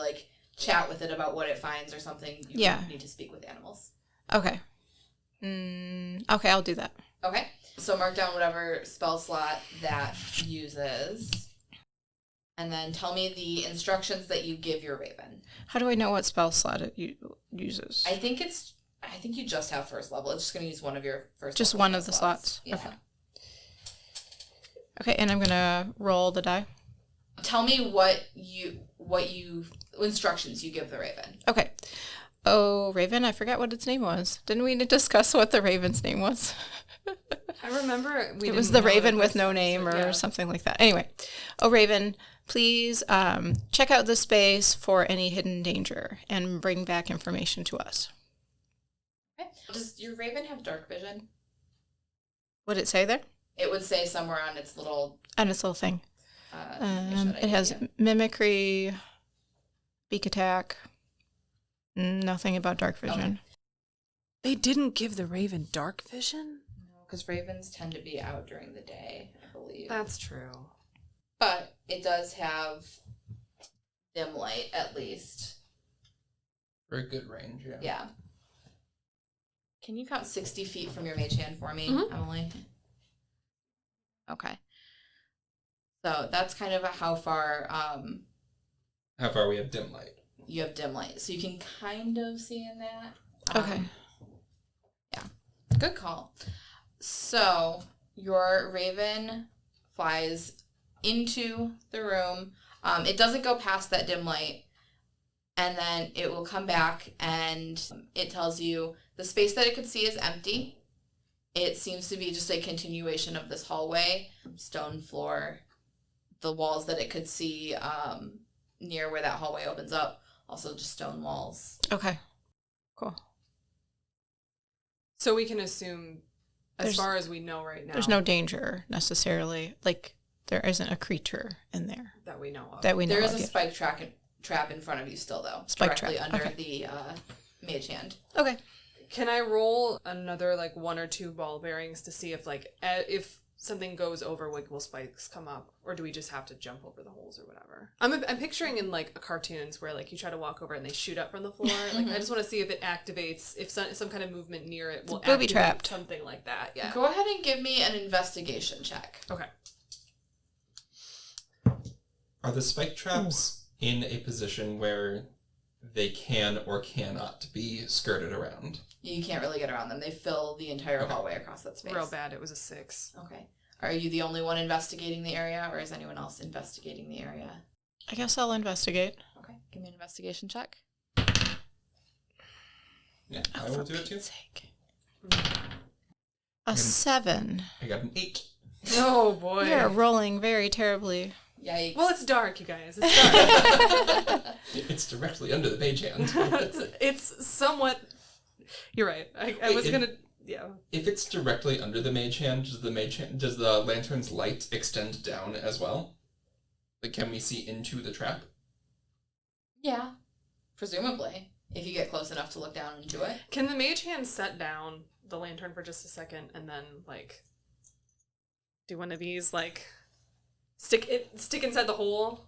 [SPEAKER 4] chat with it about what it finds or something, you would need to speak with animals.
[SPEAKER 2] Okay. Okay, I'll do that.
[SPEAKER 4] Okay. So mark down whatever spell slot that uses. And then tell me the instructions that you give your raven.
[SPEAKER 2] How do I know what spell slot it uses?
[SPEAKER 4] I think you just have first level. It's just going to use one of your first
[SPEAKER 2] Just
[SPEAKER 4] level
[SPEAKER 2] one
[SPEAKER 4] spell
[SPEAKER 2] of the slots?
[SPEAKER 4] Yeah.
[SPEAKER 2] Okay. Okay, and I'm going to roll the die.
[SPEAKER 4] Tell me what instructions you give the raven.
[SPEAKER 2] Okay. Oh, Raven, I forgot what its name was. Didn't we discuss what the Raven's name was?
[SPEAKER 5] I remember
[SPEAKER 2] it was the Raven with no name or something like that. Anyway, Raven, please check out the space for any hidden danger and bring back information to us.
[SPEAKER 4] Okay. Does your Raven have dark vision?
[SPEAKER 2] What did it say there?
[SPEAKER 4] It would say somewhere on its little...
[SPEAKER 2] On its little thing. It has mimicry, beak attack, nothing about dark vision.
[SPEAKER 4] Okay.
[SPEAKER 5] They didn't give the Raven dark vision?
[SPEAKER 4] No, because ravens tend to be out during the day, I believe.
[SPEAKER 5] That's true.
[SPEAKER 4] But it does have dim light, at least.
[SPEAKER 3] Very good range, yeah.
[SPEAKER 4] Yeah. Can you count 60 feet from your mage hand for me, Emily? Okay. So that's kind of how far
[SPEAKER 3] we have dim light.
[SPEAKER 4] you have dim light. So you can kind of see in that.
[SPEAKER 2] Okay.
[SPEAKER 4] Yeah. Good call. So your Raven flies into the room. It doesn't go past that dim light. And then it will come back and it tells you the space that it could see is empty. It seems to be just a continuation of this hallway, stone floor. The walls that it could see near where that hallway opens up, also just stone walls.
[SPEAKER 2] Okay. Cool.
[SPEAKER 5] So we can assume, as far as we know right now,
[SPEAKER 2] There's no danger necessarily. Like, there isn't a creature in there
[SPEAKER 5] that we know of.
[SPEAKER 2] that we know
[SPEAKER 4] There is
[SPEAKER 2] of
[SPEAKER 4] a
[SPEAKER 2] yet.
[SPEAKER 4] spike trap in front of you still, though.
[SPEAKER 2] Spike
[SPEAKER 4] directly
[SPEAKER 2] trap,
[SPEAKER 4] under
[SPEAKER 2] okay.
[SPEAKER 4] the mage hand.
[SPEAKER 2] Okay.
[SPEAKER 5] Can I roll another, like, 1 or 2 ball bearings to see if, like, if something goes over, like, will spikes come up? Or do we just have to jump over the holes or whatever? I'm picturing in, like, cartoons where, like, you try to walk over it and they shoot up from the floor. Like, I just want to see if it activates, if some kind of movement near it will
[SPEAKER 2] booby
[SPEAKER 5] activate
[SPEAKER 2] trapped.
[SPEAKER 5] something like that. Yeah.
[SPEAKER 4] Go ahead and give me an investigation check.
[SPEAKER 5] Okay.
[SPEAKER 3] Are the spike traps in a position where they can or cannot be skirted around?
[SPEAKER 4] You can't really get around them. They fill the entire hallway across that space.
[SPEAKER 5] Real bad. It was a 6.
[SPEAKER 4] Okay. Are you the only one investigating the area, or is anyone else investigating the area?
[SPEAKER 2] I guess I'll investigate.
[SPEAKER 4] Okay. Give me an investigation check.
[SPEAKER 3] Yeah, I will do it too.
[SPEAKER 2] Sake. A 7.
[SPEAKER 3] I got an 8.
[SPEAKER 5] Oh, boy.
[SPEAKER 2] We are rolling very terribly.
[SPEAKER 4] Yikes.
[SPEAKER 5] Well, it's dark, you guys. It's dark.
[SPEAKER 3] It's directly under the mage hand.
[SPEAKER 5] it's somewhat... You're right. I was going to... Yeah.
[SPEAKER 3] If it's directly under the mage hand, does the lantern's light extend down as well? Like, can we see into the trap?
[SPEAKER 4] Yeah. Presumably. If you get close enough to look down into it.
[SPEAKER 5] Can the mage hand set down the lantern for just a second and then, like, do one of these, like, stick inside the hole?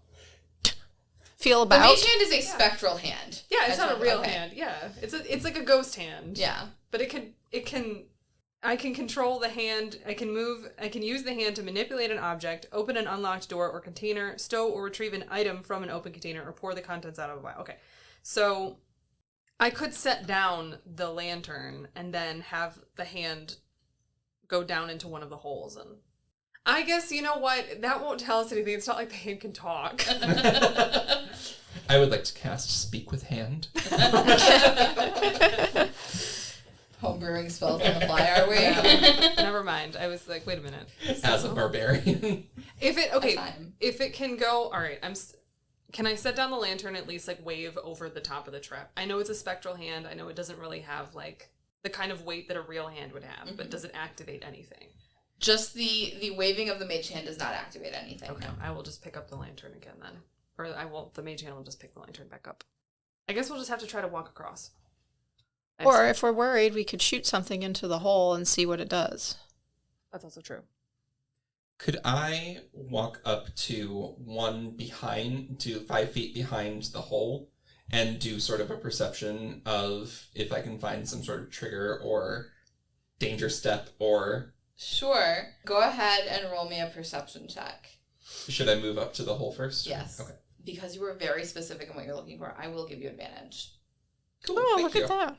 [SPEAKER 2] Feel
[SPEAKER 4] The
[SPEAKER 2] about.
[SPEAKER 4] mage hand is a spectral hand.
[SPEAKER 5] Yeah, it's not a real
[SPEAKER 4] Okay.
[SPEAKER 5] hand. Yeah, it's like a ghost hand.
[SPEAKER 4] Yeah.
[SPEAKER 5] But I can control the hand. I can use the hand to manipulate an object, open an unlocked door or container, stow or retrieve an item from an open container, or pour the contents out of a vial. Okay, so I could set down the lantern and then have the hand go down into one of the holes. And I guess, you know what? That won't tell us anything. It's not like the hand can talk.
[SPEAKER 3] I would like to cast Speak with Hand.
[SPEAKER 4] Homebrewing spells on the fly, are we?
[SPEAKER 5] Never mind. I was like, wait a minute.
[SPEAKER 3] As a barbarian.
[SPEAKER 5] If it
[SPEAKER 4] Time.
[SPEAKER 5] if it can go, all right. Can I set down the lantern and at least like wave over the top of the trap? I know it's a spectral hand. I know it doesn't really have like the kind of weight that a real hand would have, but does it activate anything?
[SPEAKER 4] Just the waving of the mage hand does not activate anything.
[SPEAKER 5] Okay,
[SPEAKER 4] No.
[SPEAKER 5] I will just pick up the lantern again then, or the mage hand will just pick the lantern back up. I guess we'll just have to try to walk across.
[SPEAKER 2] Or if we're worried, we could shoot something into the hole and see what it does.
[SPEAKER 5] That's also true.
[SPEAKER 3] Could I walk up to 5 feet behind the hole and do sort of a perception of if I can find some sort of trigger or danger step, or
[SPEAKER 4] Sure. Go ahead and roll me a perception check.
[SPEAKER 3] should I move up to the hole first?
[SPEAKER 4] Yes.
[SPEAKER 3] Okay.
[SPEAKER 4] Because you were very specific in what you're looking for, I will give you advantage.
[SPEAKER 3] Cool.
[SPEAKER 2] Oh,
[SPEAKER 3] thank
[SPEAKER 2] look
[SPEAKER 3] you.
[SPEAKER 2] at that.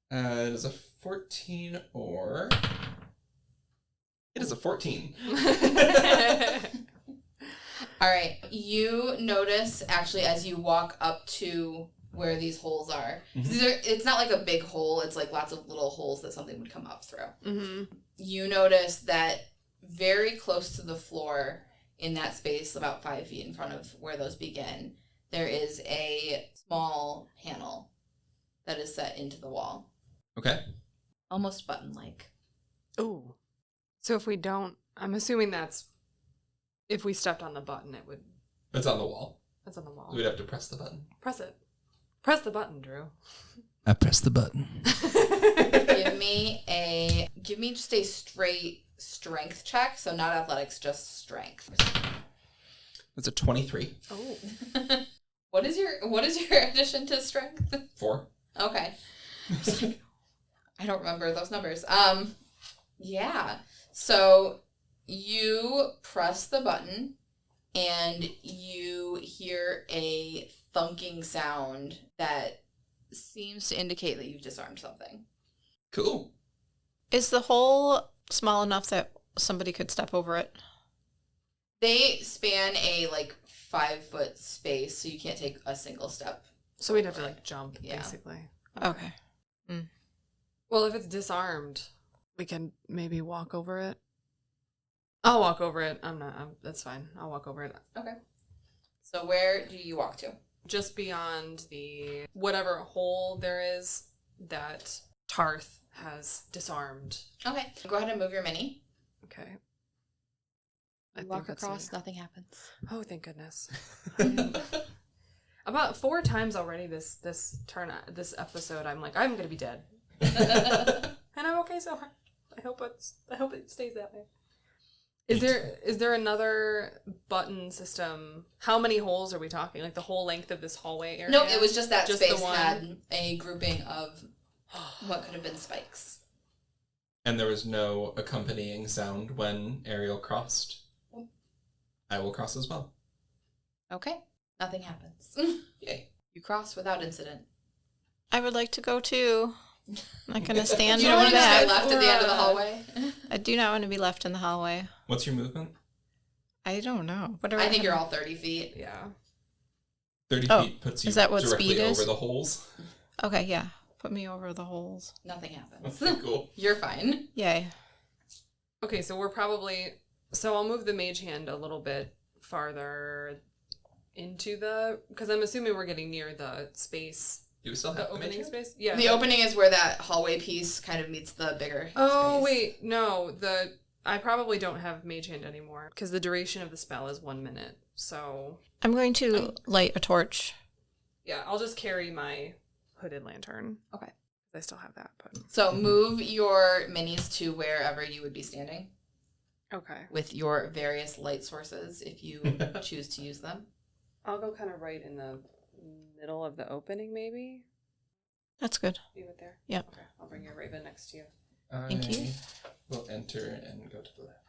[SPEAKER 3] It is a 14 or... It is a 14.
[SPEAKER 4] All right. You notice, actually, as you walk up to where these holes are.
[SPEAKER 3] Mm-hmm.
[SPEAKER 4] It's not like a big hole. It's like lots of little holes that something would come up through.
[SPEAKER 5] Mm-hmm.
[SPEAKER 4] You notice that very close to the floor in that space, about 5 feet in front of where those begin, there is a small panel that is set into the wall.
[SPEAKER 3] Okay.
[SPEAKER 4] Almost button-like.
[SPEAKER 5] Ooh. So if we don't, I'm assuming that's, if we stepped on the button, it would,
[SPEAKER 3] It's on the wall.
[SPEAKER 5] it's on the wall.
[SPEAKER 3] We'd have to press the button.
[SPEAKER 5] Press it. Press the button, Drew.
[SPEAKER 3] I press the button.
[SPEAKER 4] Give me just a straight strength check, so not athletics, just strength.
[SPEAKER 3] That's a 23.
[SPEAKER 5] Oh.
[SPEAKER 4] What is your addition to strength?
[SPEAKER 3] 4.
[SPEAKER 4] Okay. I don't remember those numbers. Yeah. So you press the button and you hear a thunking sound that seems to indicate that you've disarmed something.
[SPEAKER 3] Cool.
[SPEAKER 2] Is the hole small enough that somebody could step over it?
[SPEAKER 4] They span a 5-foot space, so you can't take a single step.
[SPEAKER 5] So we'd have to jump,
[SPEAKER 4] Yeah.
[SPEAKER 5] basically.
[SPEAKER 2] Okay.
[SPEAKER 5] Well, if it's disarmed, we can maybe walk over it. I'll walk over it. That's fine. I'll walk over it.
[SPEAKER 4] Okay. So where do you walk to?
[SPEAKER 5] Just beyond the whatever hole there is that Tarth has disarmed.
[SPEAKER 4] Okay. Go ahead and move your mini.
[SPEAKER 5] Okay.
[SPEAKER 4] You walk across, nothing happens.
[SPEAKER 5] Oh, thank goodness. About 4 times already this episode, I'm like, I'm gonna be dead, and I'm okay so far. I hope it stays that way. Is there another button system? How many holes are we talking? Like the whole length of this hallway area?
[SPEAKER 4] Nope, it was just that
[SPEAKER 5] Just
[SPEAKER 4] space
[SPEAKER 5] the one?
[SPEAKER 4] had a grouping of what could have been spikes.
[SPEAKER 3] And there was no accompanying sound when Ariel crossed. I will cross as well.
[SPEAKER 4] Okay. Nothing happens.
[SPEAKER 3] Yay.
[SPEAKER 4] You cross without incident.
[SPEAKER 2] I would like to go too. I'm not going to stand
[SPEAKER 4] You
[SPEAKER 2] in
[SPEAKER 4] don't
[SPEAKER 2] the
[SPEAKER 4] want to just get
[SPEAKER 2] back.
[SPEAKER 4] left at the end of the hallway?
[SPEAKER 2] I do not want to be left in the hallway.
[SPEAKER 3] What's your movement?
[SPEAKER 2] I don't know.
[SPEAKER 4] I think you're all 30 feet.
[SPEAKER 5] Yeah.
[SPEAKER 3] 30
[SPEAKER 2] Oh,
[SPEAKER 3] feet puts you
[SPEAKER 2] is that what
[SPEAKER 3] directly
[SPEAKER 2] speed is?
[SPEAKER 3] over the holes.
[SPEAKER 2] Okay, yeah. Put me over the holes.
[SPEAKER 4] Nothing happens.
[SPEAKER 3] Okay, cool.
[SPEAKER 4] You're fine.
[SPEAKER 2] Yay.
[SPEAKER 5] Okay, so we're probably... So I'll move the mage hand a little bit farther into the... Because I'm assuming we're getting near the space.
[SPEAKER 3] Do we still
[SPEAKER 5] The
[SPEAKER 3] have the
[SPEAKER 5] opening
[SPEAKER 3] mage?
[SPEAKER 5] space? Yeah.
[SPEAKER 4] The opening is where that hallway piece kind of meets the bigger
[SPEAKER 5] Oh,
[SPEAKER 4] space.
[SPEAKER 5] wait. No, I probably don't have mage hand anymore. Because the duration of the spell is 1 minute. So...
[SPEAKER 2] I'm going to light a torch.
[SPEAKER 5] Yeah, I'll just carry my hooded lantern.
[SPEAKER 4] Okay.
[SPEAKER 5] I still have that, but...
[SPEAKER 4] So move your minis to wherever you would be standing
[SPEAKER 5] Okay.
[SPEAKER 4] with your various light sources if you choose to use them.
[SPEAKER 5] I'll go kind of right in the middle of the opening, maybe?
[SPEAKER 2] That's good.
[SPEAKER 5] Be right there?
[SPEAKER 2] Yep.
[SPEAKER 5] Okay, I'll bring your raven next to you.
[SPEAKER 2] Thank you.
[SPEAKER 3] We'll enter and go to the left.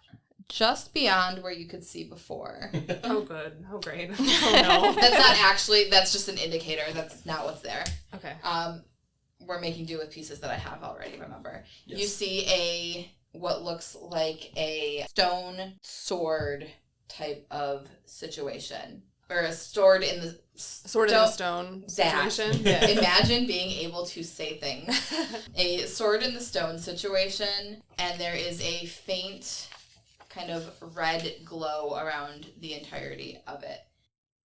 [SPEAKER 4] Just beyond where you could see before.
[SPEAKER 5] Oh, good. Oh, great. Oh, no.
[SPEAKER 4] That's not actually, that's just an indicator. That's not what's there.
[SPEAKER 5] Okay.
[SPEAKER 4] We're making do with pieces that I have already, remember.
[SPEAKER 3] Yes.
[SPEAKER 4] You see what looks like a stone sword type of situation. Or a sword in the...
[SPEAKER 5] Sword in the stone
[SPEAKER 4] That.
[SPEAKER 5] situation? Yeah.
[SPEAKER 4] Imagine being able to say things. A sword in the stone situation, and there is a faint kind of red glow around the entirety of it.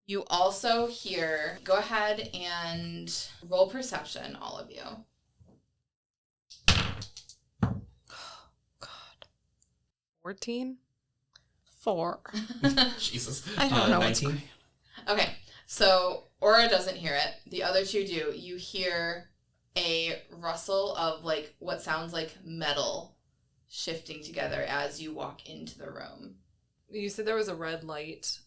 [SPEAKER 4] You also hear, go ahead and roll perception, all of you.
[SPEAKER 2] God.
[SPEAKER 5] 14?
[SPEAKER 2] 4.
[SPEAKER 3] Jesus.
[SPEAKER 2] I don't know what's
[SPEAKER 3] 19.
[SPEAKER 4] Okay, so Aura doesn't hear it. The other two do. You hear a rustle of what sounds like metal shifting together as you walk into the room.
[SPEAKER 5] You said there was a red light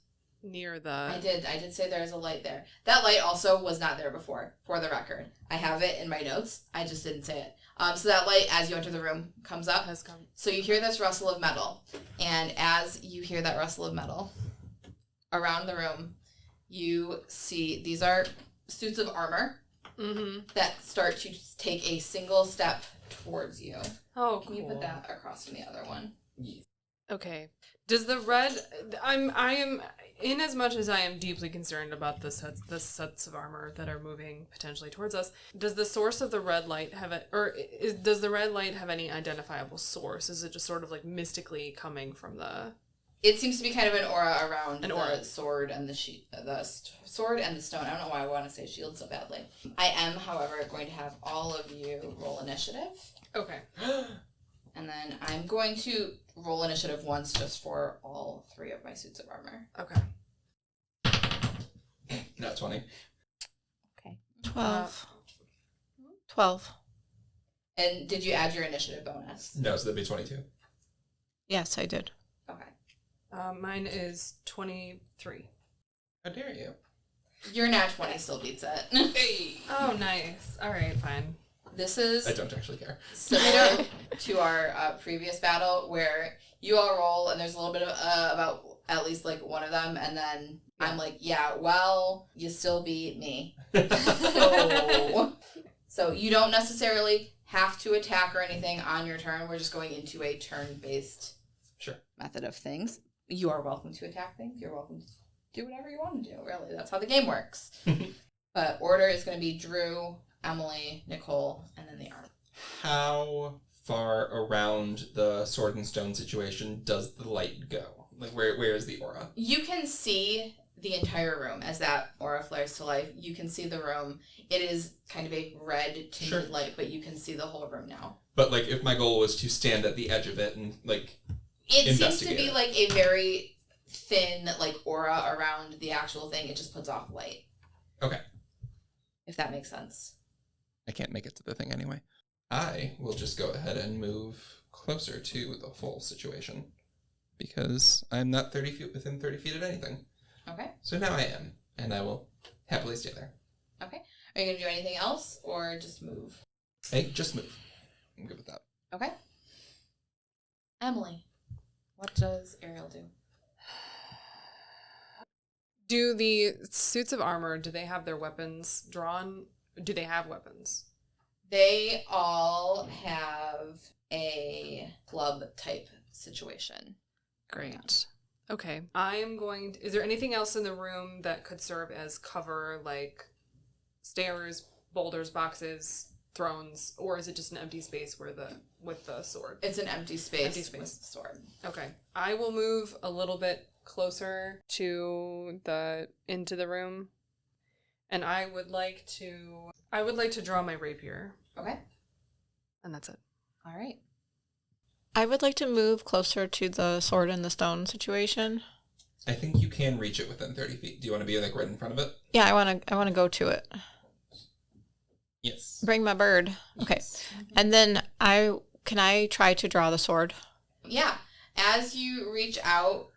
[SPEAKER 5] near the...
[SPEAKER 4] I did say there's a light there. That light also was not there before, for the record. I have it in my notes. I just didn't say it. So that light, as you enter the room, comes up.
[SPEAKER 5] Has come.
[SPEAKER 4] So you hear this rustle of metal. And as you hear that rustle of metal, around the room, you see these are suits of armor that start to take a single step towards you.
[SPEAKER 5] Oh,
[SPEAKER 4] Can
[SPEAKER 5] cool.
[SPEAKER 4] you put that across from the other one?
[SPEAKER 3] Yes.
[SPEAKER 5] Okay. Does the red? I am in as much as I am deeply concerned about the sets of armor that are moving potentially towards us. Does the source of the red light have does the red light have any identifiable source? Is it just sort of like mystically coming from the?
[SPEAKER 4] It seems to be kind of an aura around the sword and the sword and the stone. I don't know why I want to say shield so badly. I am, however, going to have all of you roll initiative. Okay. And then I'm going to roll initiative once just for all 3 of my suits of armor.
[SPEAKER 3] Okay. Not 20.
[SPEAKER 2] Okay. 12. 12.
[SPEAKER 4] And did you add your initiative bonus?
[SPEAKER 3] No, so that'd be 22.
[SPEAKER 2] Yes, I did.
[SPEAKER 4] Okay.
[SPEAKER 5] Mine is 23.
[SPEAKER 3] How dare you?
[SPEAKER 4] Your nat 20 still beats it.
[SPEAKER 3] Hey!
[SPEAKER 5] Oh, nice. All right, fine.
[SPEAKER 4] This is...
[SPEAKER 3] I don't actually care.
[SPEAKER 4] Similar to our previous battle where you all roll and there's a little bit of about at least like one of them and then I'm like, yeah, well, you still beat me. So you don't necessarily have to attack or anything on your turn. We're just going into a turn-based method of things. You are welcome to attack things. You're welcome to do whatever you want to do, really. That's how the game works. But order is going to be Drew, Emily, Nicole, and then the arm.
[SPEAKER 3] How far around the sword and stone situation does the light go? Like, where is the aura?
[SPEAKER 4] You can see the entire room as that aura flares to life. You can see the room. It is kind of a red tinted light, but you can see the whole room now.
[SPEAKER 3] But, like, if my goal was to stand at the edge of it and, like,
[SPEAKER 4] it seems to be, like, a very thin, like, aura around the actual thing. It just puts off light.
[SPEAKER 3] Okay.
[SPEAKER 4] If that makes sense.
[SPEAKER 3] I can't make it to the thing anyway. I will just go ahead and move closer to the full situation because I'm not within 30 feet of anything.
[SPEAKER 4] Okay.
[SPEAKER 3] So now I am, and I will happily stay there.
[SPEAKER 4] Okay. Are you going to do anything else or just move?
[SPEAKER 3] Hey, just move. I'm good with that.
[SPEAKER 4] Okay. Emily, what does Ariel do?
[SPEAKER 5] Do the suits of armor, do they have their weapons drawn? Do they have weapons?
[SPEAKER 4] They all have a club type situation.
[SPEAKER 5] Great. Okay. I am going to... Is there anything else in the room that could serve as cover, like stairs, boulders, boxes, thrones, or is it just an empty space with the sword?
[SPEAKER 4] It's an empty space with the sword.
[SPEAKER 5] Okay. I will move a little bit closer into the room, and I would like to draw my rapier.
[SPEAKER 4] Okay.
[SPEAKER 5] And that's it.
[SPEAKER 4] All right.
[SPEAKER 2] I would like to move closer to the sword and the stone situation.
[SPEAKER 3] I think you can reach it within 30 feet. Do you want to be like right in front of it?
[SPEAKER 2] Yeah, I want to go to it.
[SPEAKER 3] Yes.
[SPEAKER 2] Bring my bird. Okay. Yes. And then can I try to draw the sword?
[SPEAKER 4] Yeah. As you reach out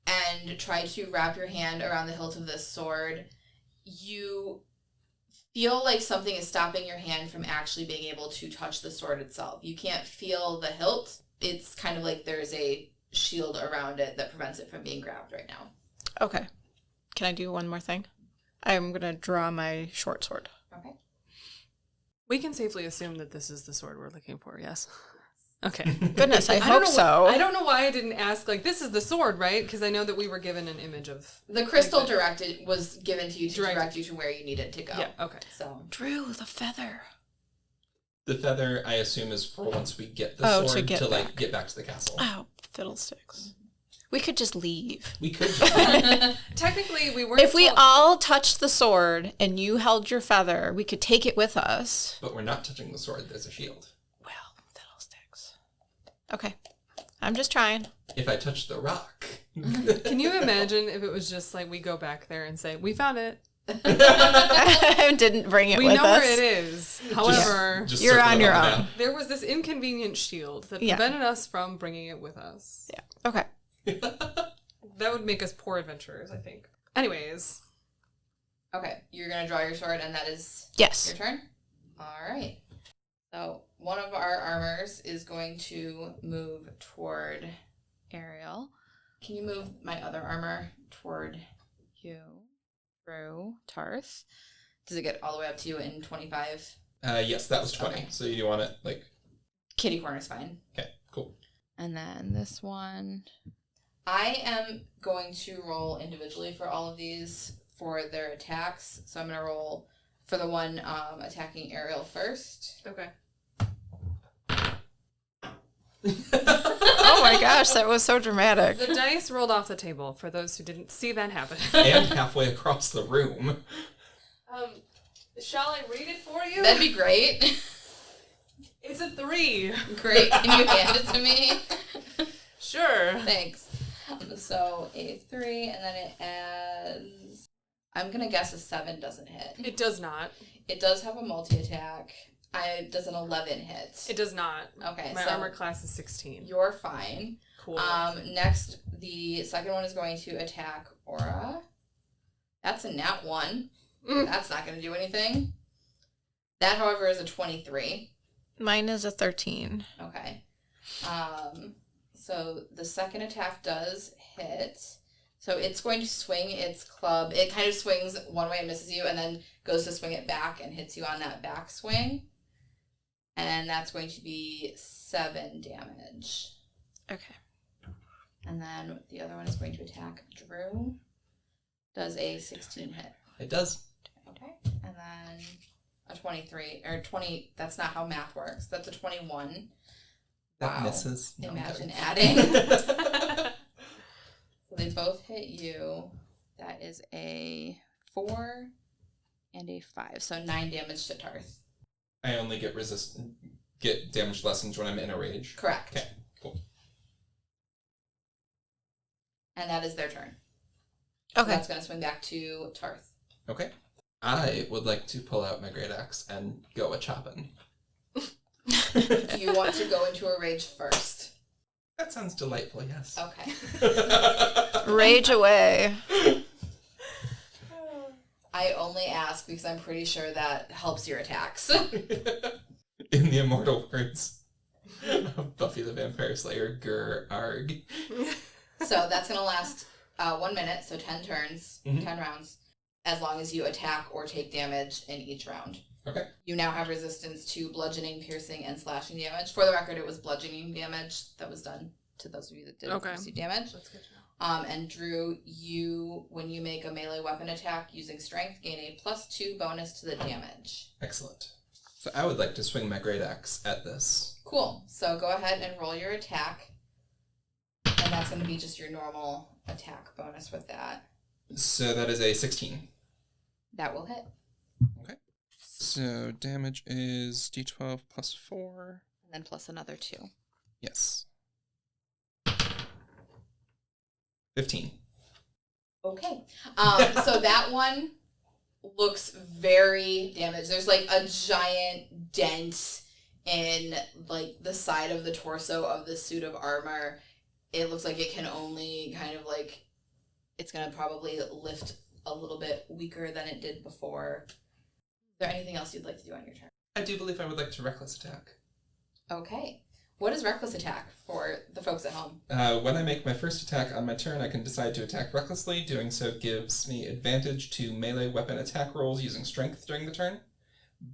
[SPEAKER 4] and try to wrap your hand around the hilt of this sword, you feel like something is stopping your hand from actually being able to touch the sword itself. You can't feel the hilt. It's kind of like there's a shield around it that prevents it from being grabbed right now.
[SPEAKER 2] Okay. Can I do one more thing? I'm going to draw my short sword.
[SPEAKER 4] Okay.
[SPEAKER 5] We can safely assume that this is the sword we're looking for, yes? Okay.
[SPEAKER 2] Goodness, I hope so.
[SPEAKER 5] I don't know why I didn't ask, like, this is the sword, right? Because I know that we were given an image of...
[SPEAKER 4] The crystal was given to you to direct you to where you needed to go.
[SPEAKER 5] Yeah, okay.
[SPEAKER 4] So
[SPEAKER 2] Drew, the feather.
[SPEAKER 3] The feather, I assume, is for once we get the sword to
[SPEAKER 2] back.
[SPEAKER 3] Get back to the castle.
[SPEAKER 2] Oh, fiddlesticks. We could just leave.
[SPEAKER 3] We could just
[SPEAKER 5] Technically, we weren't...
[SPEAKER 2] If we all touched the sword and you held your feather, we could take it with us.
[SPEAKER 3] But we're not touching the sword. There's a shield.
[SPEAKER 2] Well, fiddlesticks. Okay. I'm just trying.
[SPEAKER 3] If I touch the rock...
[SPEAKER 5] Can you imagine if it was just like we go back there and say, we found it.
[SPEAKER 2] Didn't bring it with us.
[SPEAKER 5] We know where it is. However,
[SPEAKER 3] just
[SPEAKER 2] you're on your
[SPEAKER 3] down.
[SPEAKER 2] own.
[SPEAKER 5] There was this inconvenient shield that prevented us from bringing it with us.
[SPEAKER 2] Yeah. Okay.
[SPEAKER 5] That would make us poor adventurers, I think. Anyways.
[SPEAKER 4] Okay, you're going to draw your sword, and that is
[SPEAKER 2] yes.
[SPEAKER 4] Your turn? All right. So one of our armors is going to move toward Ariel. Can you move my other armor toward you, Drew, Tarth? Does it get all the way up to you in 25?
[SPEAKER 3] Yes, that was 20. Okay. So you want it, like...
[SPEAKER 4] Kitty corner's fine.
[SPEAKER 3] Okay, cool.
[SPEAKER 4] And then this one. I am going to roll individually for all of these for their attacks. So I'm going to roll for the one attacking Ariel first.
[SPEAKER 5] Okay.
[SPEAKER 2] Oh my gosh, that was so dramatic.
[SPEAKER 5] The dice rolled off the table for those who didn't see that happen.
[SPEAKER 3] And halfway across the room.
[SPEAKER 5] Shall I read it for you?
[SPEAKER 4] That'd be great.
[SPEAKER 5] It's a 3.
[SPEAKER 4] Great. Can you hand it to me?
[SPEAKER 5] Sure.
[SPEAKER 4] Thanks. So a 3, and then it adds... I'm going to guess a 7 doesn't hit.
[SPEAKER 5] It does not.
[SPEAKER 4] It does have a multi-attack. Does an 11 hit?
[SPEAKER 5] It does not.
[SPEAKER 4] Okay,
[SPEAKER 5] My
[SPEAKER 4] so
[SPEAKER 5] armor class is 16.
[SPEAKER 4] you're fine.
[SPEAKER 5] Cool.
[SPEAKER 4] Next, the second one is going to attack Aura. That's a nat 1. That's not going to do anything. That, however, is a 23.
[SPEAKER 2] Mine is a 13.
[SPEAKER 4] Okay. So the second attack does hit. So it's going to swing its club. It kind of swings one way and misses you, and then goes to swing it back and hits you on that back swing. And that's going to be 7 damage.
[SPEAKER 2] Okay.
[SPEAKER 4] And then the other one is going to attack Drew. Does a 16 hit.
[SPEAKER 3] It does.
[SPEAKER 4] Okay. And then a 23, or 20, that's not how math works. That's a 21.
[SPEAKER 3] That
[SPEAKER 4] Wow.
[SPEAKER 3] misses. No,
[SPEAKER 4] Imagine
[SPEAKER 3] I'm
[SPEAKER 4] adding. So they both hit you. That is a 4 and a 5. So 9 damage to Tarth.
[SPEAKER 3] I only get damage lessons when I'm in a rage.
[SPEAKER 4] Correct.
[SPEAKER 3] Okay, cool.
[SPEAKER 4] And that is their turn.
[SPEAKER 2] Okay.
[SPEAKER 4] So that's going to swing back to Tarth.
[SPEAKER 3] Okay. I would like to pull out my great axe and go a-chopping.
[SPEAKER 4] Do you want to go into a rage first?
[SPEAKER 3] That sounds delightful, yes.
[SPEAKER 4] Okay.
[SPEAKER 2] Rage away.
[SPEAKER 4] I only ask because I'm pretty sure that helps your attacks.
[SPEAKER 3] In the immortal words of Buffy the Vampire Slayer, grr, arg.
[SPEAKER 4] So that's going to last 1 minute, so 10 turns,
[SPEAKER 3] Mhm.
[SPEAKER 4] 10 rounds, as long as you attack or take damage in each round.
[SPEAKER 3] Okay.
[SPEAKER 4] You now have resistance to bludgeoning, piercing, and slashing damage. For the record, it was bludgeoning damage that was done to those of you that didn't receive damage.
[SPEAKER 5] That's good to know.
[SPEAKER 4] And Drew, when you make a melee weapon attack using strength, gain a +2 bonus to the damage.
[SPEAKER 3] Excellent. So I would like to swing my great axe at this.
[SPEAKER 4] Cool. So go ahead and roll your attack. And that's going to be just your normal attack bonus with that.
[SPEAKER 3] So that is a 16.
[SPEAKER 4] That will hit.
[SPEAKER 3] Okay. So damage is d12 plus 4.
[SPEAKER 4] And then plus another 2.
[SPEAKER 3] Yes. 15.
[SPEAKER 4] Okay. So that one looks very damaged. There's like a giant dent in like the side of the torso of the suit of armor. It looks like it can only kind of like, it's going to probably lift a little bit weaker than it did before. Is there anything else you'd like to do on your turn?
[SPEAKER 3] I do believe I would like to reckless attack.
[SPEAKER 4] Okay. What is reckless attack for the folks at home?
[SPEAKER 3] When I make my first attack on my turn, I can decide to attack recklessly. Doing so gives me advantage to melee weapon attack rolls using strength during the turn.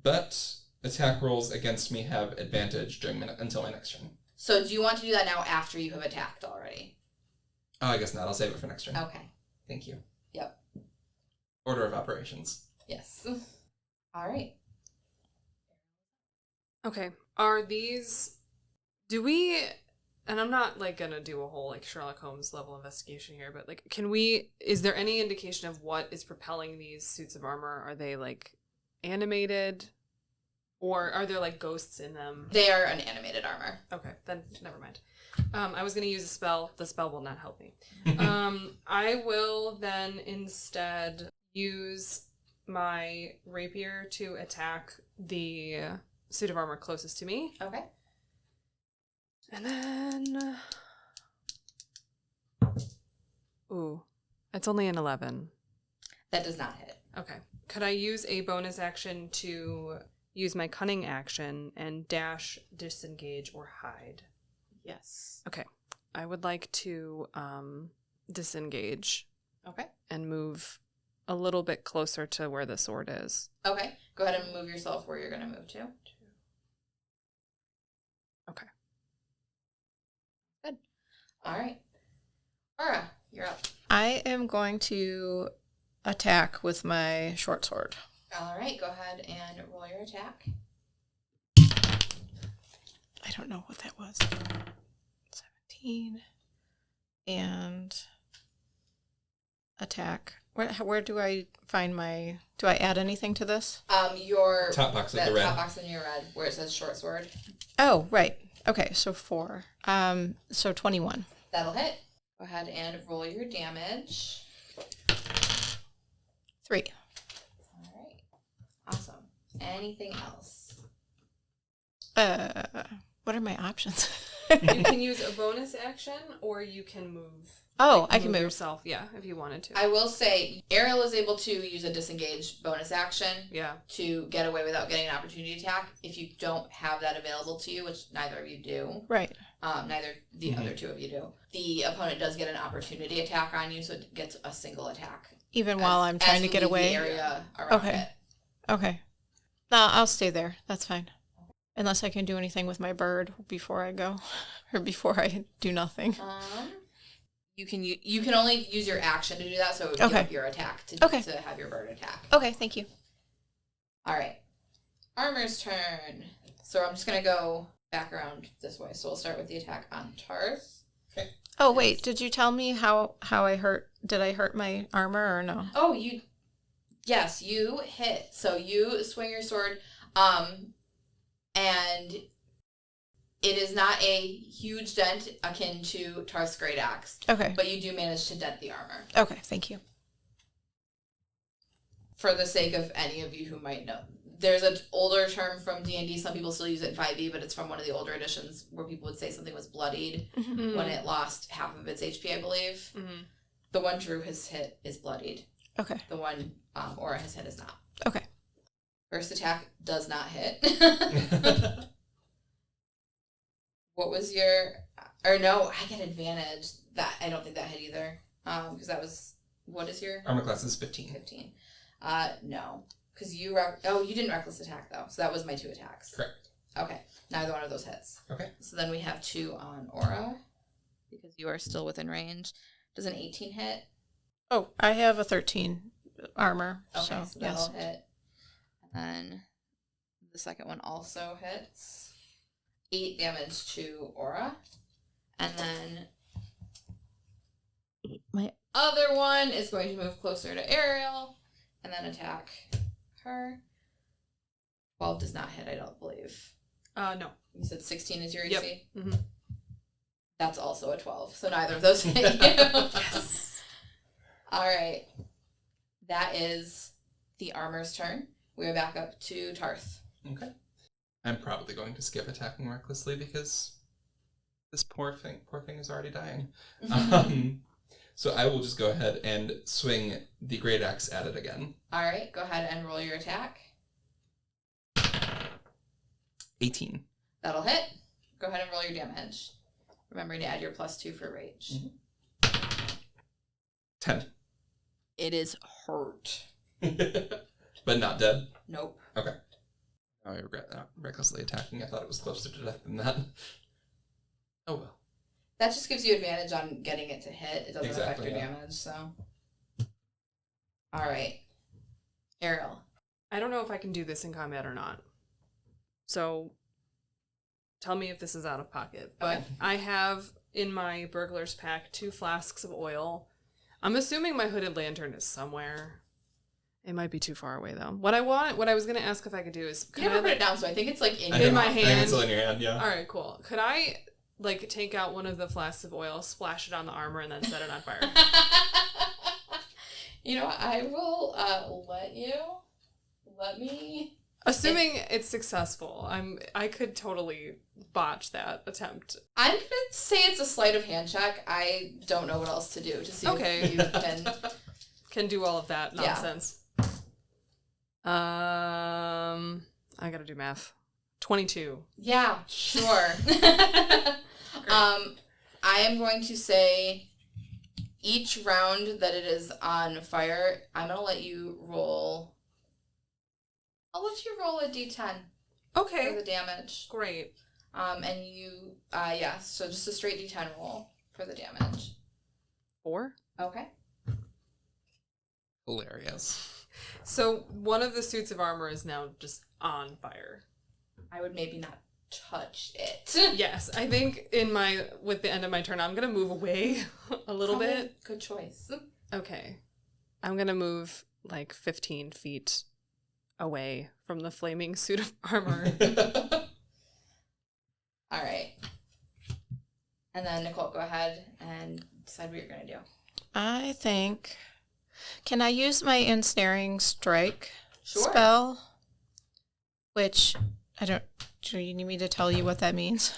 [SPEAKER 3] But attack rolls against me have advantage until my next turn.
[SPEAKER 4] So do you want to do that now after you have attacked already?
[SPEAKER 3] Oh, I guess not. I'll save it for next turn.
[SPEAKER 4] Okay.
[SPEAKER 3] Thank you.
[SPEAKER 4] Yep.
[SPEAKER 3] Order of operations.
[SPEAKER 4] Yes. All right.
[SPEAKER 5] Okay. Are these... Do we... And I'm not, like, gonna do a whole, like, Sherlock Holmes level investigation here, but, like, can we... Is there any indication of what is propelling these suits of armor? Are they, like, animated? Or are there, like, ghosts in them?
[SPEAKER 4] They are an animated armor.
[SPEAKER 5] Okay, then never mind. I was gonna use a spell. The spell will not help me. I will then instead use my rapier to attack the suit of armor closest to me.
[SPEAKER 4] Okay.
[SPEAKER 5] And then... Ooh, it's only an 11.
[SPEAKER 4] That does not hit.
[SPEAKER 5] Okay. Could I use a bonus action to use my cunning action and dash, disengage, or hide?
[SPEAKER 4] Yes.
[SPEAKER 5] Okay. I would like to disengage
[SPEAKER 4] Okay.
[SPEAKER 5] and move a little bit closer to where the sword is.
[SPEAKER 4] Okay. Go ahead and move yourself where you're going to move to.
[SPEAKER 5] Okay.
[SPEAKER 4] All right. Aura, you're up.
[SPEAKER 2] I am going to attack with my short sword.
[SPEAKER 4] All right, go ahead and roll your attack.
[SPEAKER 2] I don't know what that was. 17 and attack. Where do I find my? Do I add anything to this?
[SPEAKER 4] Your
[SPEAKER 3] Top box of
[SPEAKER 4] the
[SPEAKER 3] the red.
[SPEAKER 4] top box in your red where it says short sword.
[SPEAKER 2] Oh, right. Okay, so 4. So 21.
[SPEAKER 4] That'll hit. Go ahead and roll your damage.
[SPEAKER 2] 3.
[SPEAKER 4] All right. Awesome. Anything else?
[SPEAKER 2] What are my options?
[SPEAKER 5] You can use a bonus action, or you can move.
[SPEAKER 2] Oh, I can move.
[SPEAKER 5] yourself. Yeah, if you wanted to.
[SPEAKER 4] I will say Ariel is able to use a disengage bonus action
[SPEAKER 5] Yeah.
[SPEAKER 4] to get away without getting an opportunity attack. If you don't have that available to you, which neither of you do,
[SPEAKER 2] Right.
[SPEAKER 4] neither the other two of you do, the opponent does get an opportunity attack on you, so it gets a single attack.
[SPEAKER 2] Even while I'm trying to get away.
[SPEAKER 4] The area around
[SPEAKER 2] Okay.
[SPEAKER 4] it.
[SPEAKER 2] Okay. No, I'll stay there. That's fine. Unless I can do anything with my bird before I go, or before I do nothing.
[SPEAKER 4] You can only use your action to do that, so
[SPEAKER 2] Okay.
[SPEAKER 4] give up your attack to
[SPEAKER 2] Okay.
[SPEAKER 4] to have your bird attack.
[SPEAKER 2] Okay, thank you.
[SPEAKER 4] All right. Armor's turn. So I'm just going to go back around this way. So we'll start with the attack on Tarth.
[SPEAKER 2] Oh wait, did you tell me how I hurt? Did I hurt my armor or no?
[SPEAKER 4] Oh, yes, you hit. So you swing your sword, and it is not a huge dent akin to Tarth's great axe,
[SPEAKER 2] Okay.
[SPEAKER 4] but you do manage to dent the armor.
[SPEAKER 2] Okay, thank you.
[SPEAKER 4] For the sake of any of you who might know, there's an older term from D&D. Some people still use it in 5e, but it's from one of the older editions where people would say something was bloodied when it lost half of its HP, I believe.
[SPEAKER 5] Mm-hmm.
[SPEAKER 4] The one Drew has hit is bloodied.
[SPEAKER 2] Okay.
[SPEAKER 4] The one Aura has hit is not.
[SPEAKER 2] Okay.
[SPEAKER 4] First attack does not hit. What was your... Or no, I get advantage. That I don't think that hit either. Because that was... What is your...
[SPEAKER 3] Armor class is 15.
[SPEAKER 4] 15. No. Because you... you didn't reckless attack, though. So that was my 2 attacks.
[SPEAKER 3] Correct.
[SPEAKER 4] Okay. Neither one of those hits.
[SPEAKER 3] Okay.
[SPEAKER 4] So then we have 2 on Aura. Because you are still within range. Does an 18 hit?
[SPEAKER 2] Oh, I have a 13 armor.
[SPEAKER 4] Okay,
[SPEAKER 2] so
[SPEAKER 4] so that'll
[SPEAKER 2] yes.
[SPEAKER 4] hit. And then the second one also hits. 8 damage to Aura. And then my other one is going to move closer to Ariel and then attack her. 12 does not hit, I don't believe.
[SPEAKER 5] No.
[SPEAKER 4] You said 16 is your
[SPEAKER 5] Yep.
[SPEAKER 4] AC?
[SPEAKER 5] Mm-hmm.
[SPEAKER 4] That's also a 12, so neither of those hit you. Yes. All right. That is the armor's turn. We're back up to Tarth.
[SPEAKER 3] Okay. I'm probably going to skip attacking recklessly because this poor thing is already dying. So I will just go ahead and swing the great axe at it again.
[SPEAKER 4] All right, go ahead and roll your attack.
[SPEAKER 3] 18.
[SPEAKER 4] That'll hit. Go ahead and roll your damage. Remembering to add your +2 for rage.
[SPEAKER 3] 10.
[SPEAKER 4] It is hurt.
[SPEAKER 3] But not dead?
[SPEAKER 4] Nope.
[SPEAKER 3] Okay. I regret not recklessly attacking. I thought it was closer to death than that. Oh well.
[SPEAKER 4] That just gives you advantage on getting it to hit. It doesn't affect
[SPEAKER 3] Exactly,
[SPEAKER 4] your
[SPEAKER 3] yeah.
[SPEAKER 4] damage, so. All right. Ariel.
[SPEAKER 5] I don't know if I can do this in combat or not. So tell me if this is out of pocket. But
[SPEAKER 4] Okay.
[SPEAKER 5] I have in my burglar's pack 2 flasks of oil. I'm assuming my hooded lantern is somewhere. It might be too far away though. What I was gonna ask if I could do is
[SPEAKER 4] You never put it down, so I think it's like
[SPEAKER 5] In
[SPEAKER 3] I
[SPEAKER 5] my
[SPEAKER 3] think
[SPEAKER 5] hand.
[SPEAKER 3] it's still in your hand, yeah.
[SPEAKER 5] All right, cool. Could I like take out one of the flasks of oil, splash it on the armor, and then set it on fire?
[SPEAKER 4] You know what? I will let you. Let me.
[SPEAKER 5] Assuming it's successful, I could totally botch that attempt.
[SPEAKER 4] I'm gonna say it's a sleight of hand check. I don't know what else to do to see
[SPEAKER 5] Okay.
[SPEAKER 4] if you can.
[SPEAKER 5] Can do all of that
[SPEAKER 4] Yeah.
[SPEAKER 5] nonsense. I gotta do math. 22.
[SPEAKER 4] Yeah, sure. I am going to say each round that it is on fire, I'm gonna let you roll. I'll let you roll a d10 for
[SPEAKER 5] Okay.
[SPEAKER 4] the damage.
[SPEAKER 5] Great.
[SPEAKER 4] And you, so just a straight d10 roll. for the damage.
[SPEAKER 5] 4.
[SPEAKER 4] Okay.
[SPEAKER 3] Hilarious.
[SPEAKER 5] So one of the suits of armor is now just on fire.
[SPEAKER 4] I would maybe not touch it.
[SPEAKER 5] Yes, I think with the end of my turn, I'm gonna move away a little bit.
[SPEAKER 4] Good choice.
[SPEAKER 5] Okay. I'm gonna move like 15 feet away from the flaming suit of armor.
[SPEAKER 4] All right. And then Nicole, go ahead and decide what you're gonna do.
[SPEAKER 2] I think. Can I use my ensnaring strike
[SPEAKER 4] Sure.
[SPEAKER 2] spell? Which I don't. Do you need me to tell you what that means?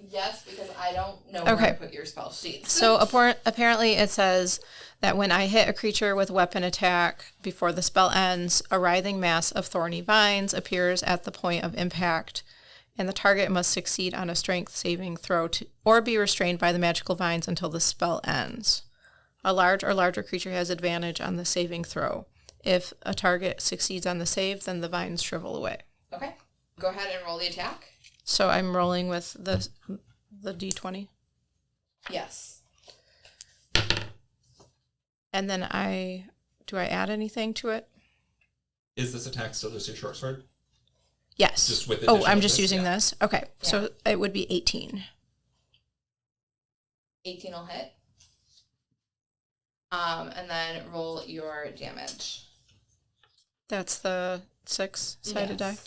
[SPEAKER 4] Yes, because I don't know where
[SPEAKER 2] Okay.
[SPEAKER 4] to put your spell sheets.
[SPEAKER 2] So apparently it says that when I hit a creature with weapon attack before the spell ends, a writhing mass of thorny vines appears at the point of impact, and the target must succeed on a strength saving throw or be restrained by the magical vines until the spell ends. A large or larger creature has advantage on the saving throw. If a target succeeds on the save, then the vines shrivel away.
[SPEAKER 4] Okay. Go ahead and roll the attack.
[SPEAKER 2] So I'm rolling with the d20.
[SPEAKER 4] Yes.
[SPEAKER 2] And then do I add anything to it?
[SPEAKER 3] Is this attack still just your short sword?
[SPEAKER 2] Yes.
[SPEAKER 3] Just with
[SPEAKER 2] Oh,
[SPEAKER 3] addition
[SPEAKER 2] I'm
[SPEAKER 3] of
[SPEAKER 2] just
[SPEAKER 3] this?
[SPEAKER 2] using
[SPEAKER 3] Yeah.
[SPEAKER 2] this. Okay. So it would be 18.
[SPEAKER 4] 18 will hit. And then roll your damage.
[SPEAKER 2] That's the 6-sided die.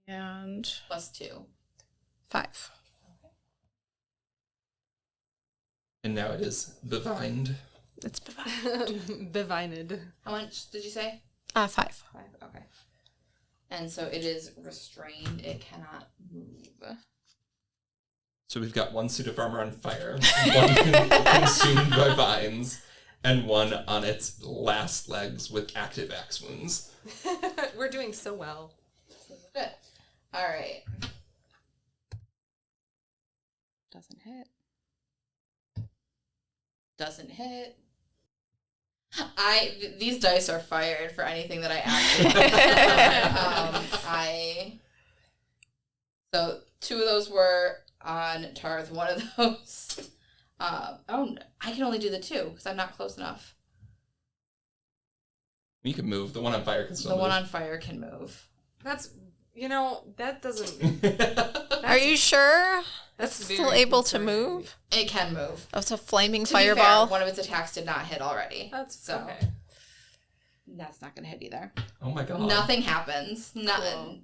[SPEAKER 2] And
[SPEAKER 4] Plus 2.
[SPEAKER 2] 5.
[SPEAKER 3] And now it is bevined.
[SPEAKER 2] It's divided.
[SPEAKER 5] Bevined.
[SPEAKER 4] How much did you say?
[SPEAKER 2] 5.
[SPEAKER 4] 5. Okay. And so it is restrained. It cannot move.
[SPEAKER 3] So we've got one suit of armor on fire, one consumed by vines, and one on its last legs with active axe wounds.
[SPEAKER 5] We're doing so well.
[SPEAKER 4] Good. All right. Doesn't hit. Doesn't hit. These dice are fired for anything that I actually. So 2 of those were on Tarth. 1 of those. I can only do the 2 because I'm not close enough.
[SPEAKER 3] You can move. The one on fire can still
[SPEAKER 4] The
[SPEAKER 3] move.
[SPEAKER 4] one on fire can move.
[SPEAKER 5] That doesn't...
[SPEAKER 2] Are you sure?
[SPEAKER 5] That's
[SPEAKER 2] It's
[SPEAKER 5] very
[SPEAKER 2] still able to
[SPEAKER 5] concerning.
[SPEAKER 2] move?
[SPEAKER 4] It can move.
[SPEAKER 2] Oh, it's a flaming
[SPEAKER 4] To be fair,
[SPEAKER 2] fireball.
[SPEAKER 4] one of its attacks did not hit already.
[SPEAKER 5] That's
[SPEAKER 4] so.
[SPEAKER 5] okay.
[SPEAKER 4] That's not going to hit either.
[SPEAKER 3] Oh my god.
[SPEAKER 4] Nothing happens. Nothing.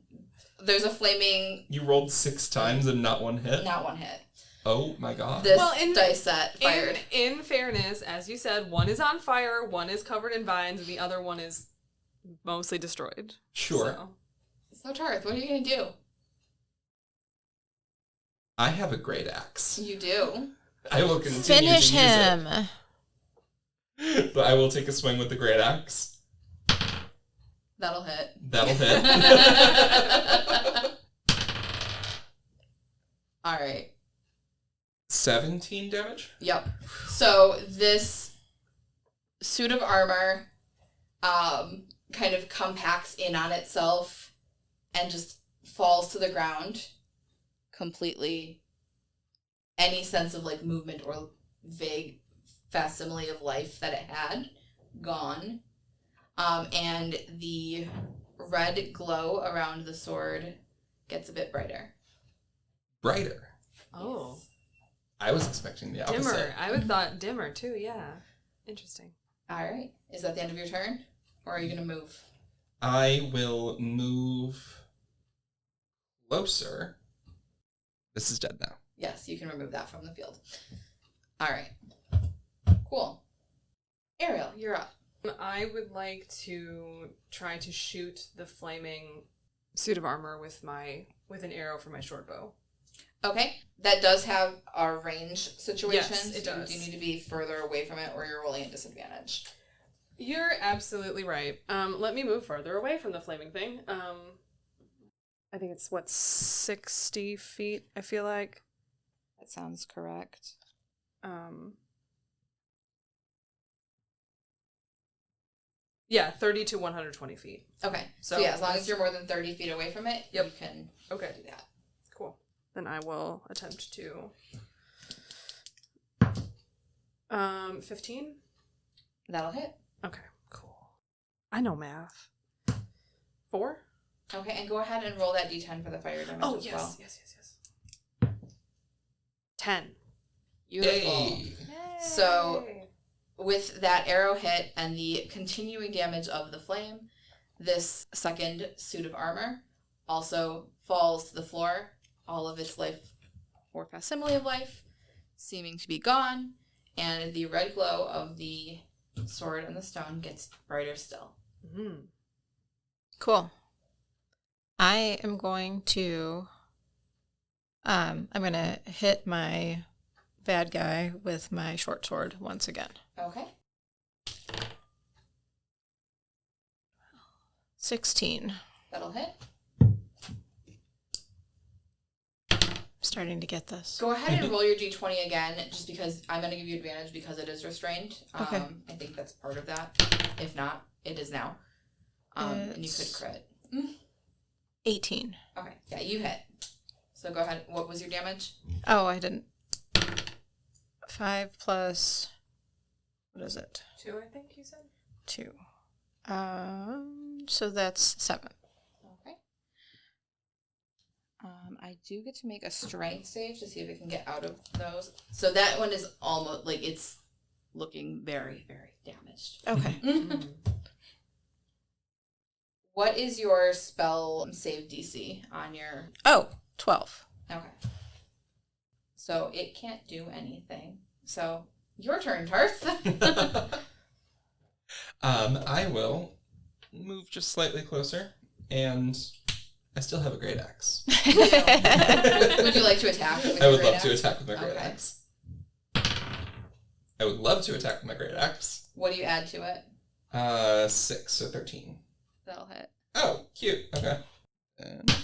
[SPEAKER 4] There's a flaming.
[SPEAKER 3] You rolled 6 times and not one hit?
[SPEAKER 4] Not one hit.
[SPEAKER 3] Oh my god.
[SPEAKER 4] This dice set fired.
[SPEAKER 5] In fairness, as you said, one is on fire, one is covered in vines, and the other one is mostly destroyed.
[SPEAKER 3] Sure.
[SPEAKER 4] So Tarth, what are you going to do?
[SPEAKER 3] I have a great axe.
[SPEAKER 4] You do.
[SPEAKER 3] I will continue
[SPEAKER 2] Finish
[SPEAKER 3] to use
[SPEAKER 2] him.
[SPEAKER 3] it. But I will take a swing with the great axe.
[SPEAKER 4] That'll hit.
[SPEAKER 3] That'll hit.
[SPEAKER 4] All right.
[SPEAKER 3] 17 damage?
[SPEAKER 4] Yep. So this suit of armor kind of compacts in on itself and just falls to the ground completely. Any sense of like movement or vague facsimile of life that it had, gone. And the red glow around the sword gets a bit brighter.
[SPEAKER 3] Brighter.
[SPEAKER 5] Oh.
[SPEAKER 3] I was expecting the opposite.
[SPEAKER 5] Dimmer. I would thought dimmer too, yeah. Interesting.
[SPEAKER 4] All right. Is that the end of your turn? Or are you going to move?
[SPEAKER 3] I will move closer. This is dead now.
[SPEAKER 4] Yes, you can remove that from the field. All right. Cool. Ariel, you're up.
[SPEAKER 5] I would like to try to shoot the flaming suit of armor with an arrow from my short bow.
[SPEAKER 4] Okay. That does have a range situation.
[SPEAKER 5] Yes, it does.
[SPEAKER 4] You need to be further away from it or you're rolling at disadvantage.
[SPEAKER 5] You're absolutely right. Let me move further away from the flaming thing. I think it's 60 feet, I feel like.
[SPEAKER 4] That sounds correct.
[SPEAKER 5] Yeah, 30 to 120 feet.
[SPEAKER 4] Okay. So
[SPEAKER 5] So
[SPEAKER 4] yeah, as long
[SPEAKER 5] that's-
[SPEAKER 4] as you're more than 30 feet away from it,
[SPEAKER 5] Yep.
[SPEAKER 4] you can
[SPEAKER 5] Okay,
[SPEAKER 4] do that.
[SPEAKER 5] cool. Then I will attempt to. 15?
[SPEAKER 4] That'll hit.
[SPEAKER 5] Okay, cool. I know math. 4?
[SPEAKER 4] Okay, and go ahead and roll that d10 for the fire damage as well.
[SPEAKER 5] Yes. 10.
[SPEAKER 4] Beautiful.
[SPEAKER 3] Yay.
[SPEAKER 4] So, with that arrow hit and the continuing damage of the flame, this second suit of armor also falls to the floor, all of its life, or facsimile of life, seeming to be gone, and the red glow of the sword and the stone gets brighter still.
[SPEAKER 5] Mm-hmm.
[SPEAKER 2] Cool. I am going to hit my bad guy with my short sword once again.
[SPEAKER 4] Okay.
[SPEAKER 2] 16.
[SPEAKER 4] That'll hit.
[SPEAKER 2] Starting to get this.
[SPEAKER 4] Go ahead and roll your d20 again, just because I'm going to give you advantage because it is restrained.
[SPEAKER 2] Okay.
[SPEAKER 4] I think that's part of that. If not, it is now. And you could crit.
[SPEAKER 2] 18.
[SPEAKER 4] Okay, yeah, you hit. So go ahead. What was your damage?
[SPEAKER 2] Oh, I didn't. 5 plus, what is it?
[SPEAKER 5] 2, I think you said?
[SPEAKER 2] 2. So that's 7.
[SPEAKER 4] Okay. I do get to make a strength save to see if it can get out of those. So that one is almost, like, it's looking very, very damaged.
[SPEAKER 2] Okay.
[SPEAKER 4] What is your spell save DC on your...
[SPEAKER 2] Oh, 12.
[SPEAKER 4] Okay. So it can't do anything. So, your turn, Tarth.
[SPEAKER 3] I will move just slightly closer, and I still have a great axe.
[SPEAKER 4] Would you like to attack with
[SPEAKER 3] I
[SPEAKER 4] your
[SPEAKER 3] would
[SPEAKER 4] great
[SPEAKER 3] love to
[SPEAKER 4] axe?
[SPEAKER 3] attack with my great
[SPEAKER 4] Okay.
[SPEAKER 3] axe. I would love to attack with my great axe.
[SPEAKER 4] What do you add to it?
[SPEAKER 3] 6, so 13.
[SPEAKER 4] That'll hit.
[SPEAKER 3] Oh, cute. Okay. And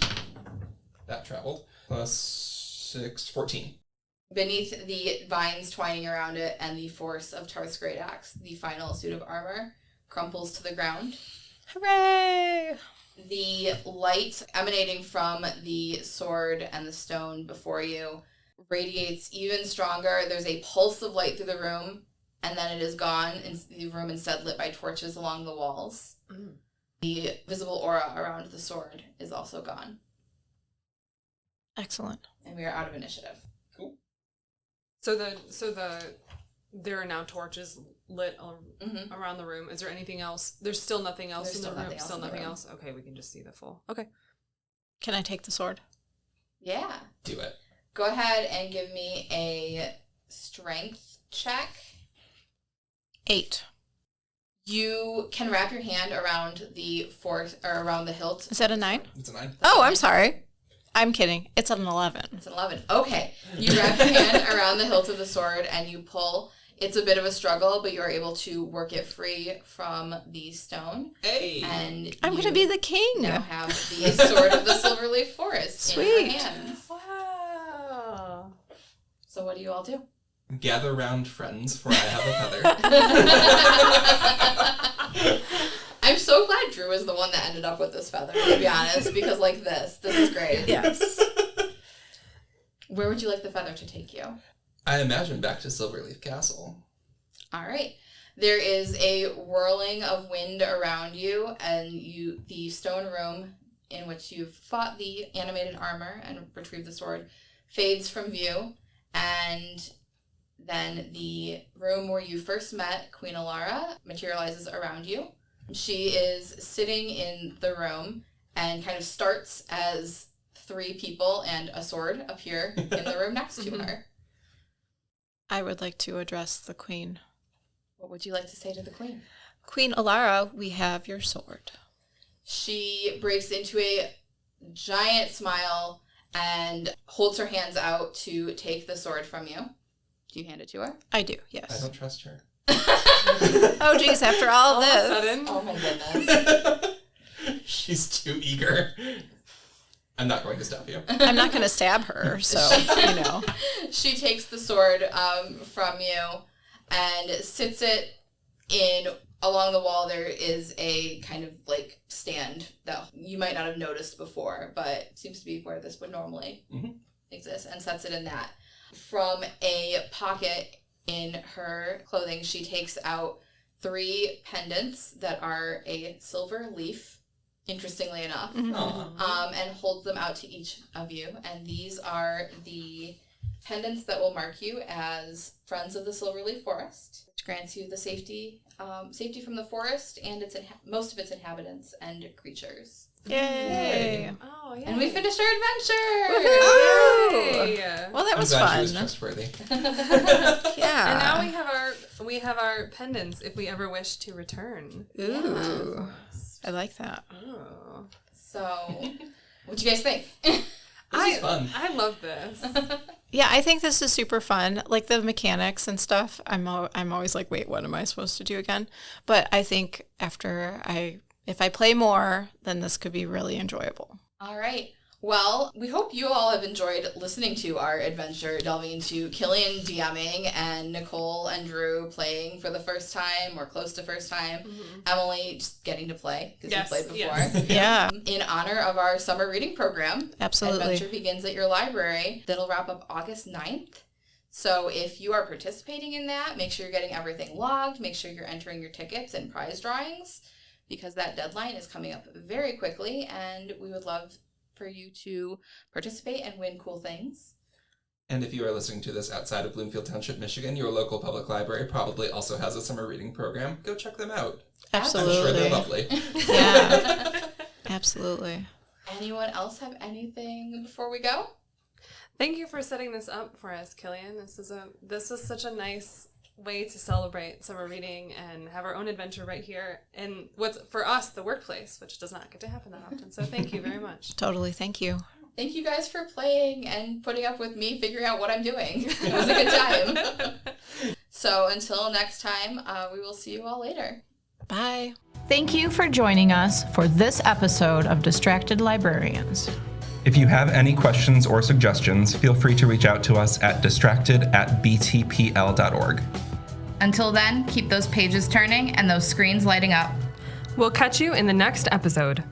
[SPEAKER 3] that traveled. Plus 6, 14.
[SPEAKER 4] Beneath the vines twining around it and the force of Tarth's great axe, the final suit of armor crumples to the ground.
[SPEAKER 2] Hooray!
[SPEAKER 4] The light emanating from the sword and the stone before you radiates even stronger. There's a pulse of light through the room, and then it is gone, and the room instead lit by torches along the walls.
[SPEAKER 5] Mm.
[SPEAKER 4] The visible aura around the sword is also gone,
[SPEAKER 2] Excellent.
[SPEAKER 4] and we are out of initiative.
[SPEAKER 3] Cool.
[SPEAKER 5] So there are now torches lit
[SPEAKER 4] Mm-hmm.
[SPEAKER 5] around the room. Is there anything else? There's still nothing else
[SPEAKER 4] There's
[SPEAKER 5] in the
[SPEAKER 4] still
[SPEAKER 5] room.
[SPEAKER 4] nothing else
[SPEAKER 5] Still
[SPEAKER 4] in the
[SPEAKER 5] nothing
[SPEAKER 4] room.
[SPEAKER 5] else. Okay, we can just see the full. Okay.
[SPEAKER 2] Can I take the sword?
[SPEAKER 4] Yeah.
[SPEAKER 3] Do it.
[SPEAKER 4] Go ahead and give me a strength check.
[SPEAKER 2] 8.
[SPEAKER 4] You can wrap your hand around the force or around the hilt.
[SPEAKER 2] Is that a 9?
[SPEAKER 3] It's a 9.
[SPEAKER 2] Oh, I'm sorry. I'm kidding. It's an 11.
[SPEAKER 4] It's an 11. Okay. You wrap your hand around the hilt of the sword and you pull. It's a bit of a struggle, but you're able to work it free from the stone.
[SPEAKER 3] Hey!
[SPEAKER 4] And
[SPEAKER 2] I'm
[SPEAKER 4] you
[SPEAKER 2] going to be the king.
[SPEAKER 4] now have the sword of the Silverleaf Forest in
[SPEAKER 2] Sweet.
[SPEAKER 4] your hands.
[SPEAKER 5] Wow.
[SPEAKER 4] So what do you all do?
[SPEAKER 3] Gather round, friends, for I have a feather.
[SPEAKER 4] I'm so glad Drew is the one that ended up with this feather, to be honest, because like this is great.
[SPEAKER 2] Yes.
[SPEAKER 4] Where would you like the feather to take you?
[SPEAKER 3] I imagine back to Silverleaf Castle.
[SPEAKER 4] All right. There is a whirling of wind around you, and the stone room in which you've fought the animated armor and retrieved the sword fades from view, and then the room where you first met Queen Alara materializes around you. She is sitting in the room and kind of starts as 3 people and a sword appear in the room next to her.
[SPEAKER 2] I would like to address the queen.
[SPEAKER 4] What would you like to say to the queen?
[SPEAKER 2] Queen Alara, we have your sword.
[SPEAKER 4] She breaks into a giant smile and holds her hands out to take the sword from you. Do you hand it to her?
[SPEAKER 2] I do,
[SPEAKER 3] I
[SPEAKER 2] yes.
[SPEAKER 3] don't trust her.
[SPEAKER 2] Oh, geez, after all
[SPEAKER 5] All of a
[SPEAKER 2] this.
[SPEAKER 5] sudden.
[SPEAKER 4] Oh my goodness.
[SPEAKER 3] She's too eager. I'm not going to stop you.
[SPEAKER 2] I'm not going to stab her, so, you know.
[SPEAKER 4] She takes the sword from you and sits it in. Along the wall there is a kind of like stand that you might not have noticed before, but seems to be where this would normally exists and sets it in that. From a pocket in her clothing, she takes out 3 pendants that are a silver leaf, interestingly enough, and holds them out to each of you. And these are the pendants that will mark you as Friends of the Silverleaf Forest, which grants you the safety from the forest and most of its inhabitants and creatures.
[SPEAKER 2] Yay!
[SPEAKER 5] Oh, yeah.
[SPEAKER 4] And we finished our adventure!
[SPEAKER 5] Yay!
[SPEAKER 2] Well, that was
[SPEAKER 3] I'm glad
[SPEAKER 2] fun.
[SPEAKER 3] she was trustworthy.
[SPEAKER 2] Yeah.
[SPEAKER 5] And now we have our pendants if we ever wish to return.
[SPEAKER 2] Ooh. I like that.
[SPEAKER 5] Oh.
[SPEAKER 4] So, what do you guys think?
[SPEAKER 3] This is fun.
[SPEAKER 5] I love this.
[SPEAKER 2] Yeah, I think this is super fun. Like the mechanics and stuff, I'm always like, wait, what am I supposed to do again? But I think if I play more, then this could be really enjoyable.
[SPEAKER 4] All right. Well, we hope you all have enjoyed listening to our adventure, delving into Killian DMing and Nicole and Drew playing for the first time or close to first time. Emily just getting to play because you played before.
[SPEAKER 5] Yes.
[SPEAKER 2] Yeah,
[SPEAKER 4] In honor of our summer reading program,
[SPEAKER 2] absolutely.
[SPEAKER 4] Adventure Begins at Your Library. That'll wrap up August 9th. So if you are participating in that, make sure you're getting everything logged. Make sure you're entering your tickets and prize drawings because that deadline is coming up very quickly, and we would love for you to participate and win cool things.
[SPEAKER 3] And if you are listening to this outside of Bloomfield Township, Michigan, your local public library probably also has a summer reading program. Go check them out.
[SPEAKER 2] Absolutely.
[SPEAKER 3] I'm sure they're lovely.
[SPEAKER 2] Yeah, absolutely.
[SPEAKER 4] Anyone else have anything before we go?
[SPEAKER 5] Thank you for setting this up for us, Killian. This is such a nice way to celebrate summer reading and have our own adventure right here in what's for us the workplace, which does not get to happen that often. So thank you very much.
[SPEAKER 2] Totally. Thank you.
[SPEAKER 4] Thank you guys for playing and putting up with me figuring out what I'm doing. It was a good time. So until next time, we will see you all later.
[SPEAKER 2] Bye.
[SPEAKER 6] Thank you for joining us for this episode of Distracted Librarians.
[SPEAKER 3] If you have any questions or suggestions, feel free to reach out to us at distracted@btpl.org.
[SPEAKER 4] Until then, keep those pages turning and those screens lighting up.
[SPEAKER 1] We'll catch you in the next episode.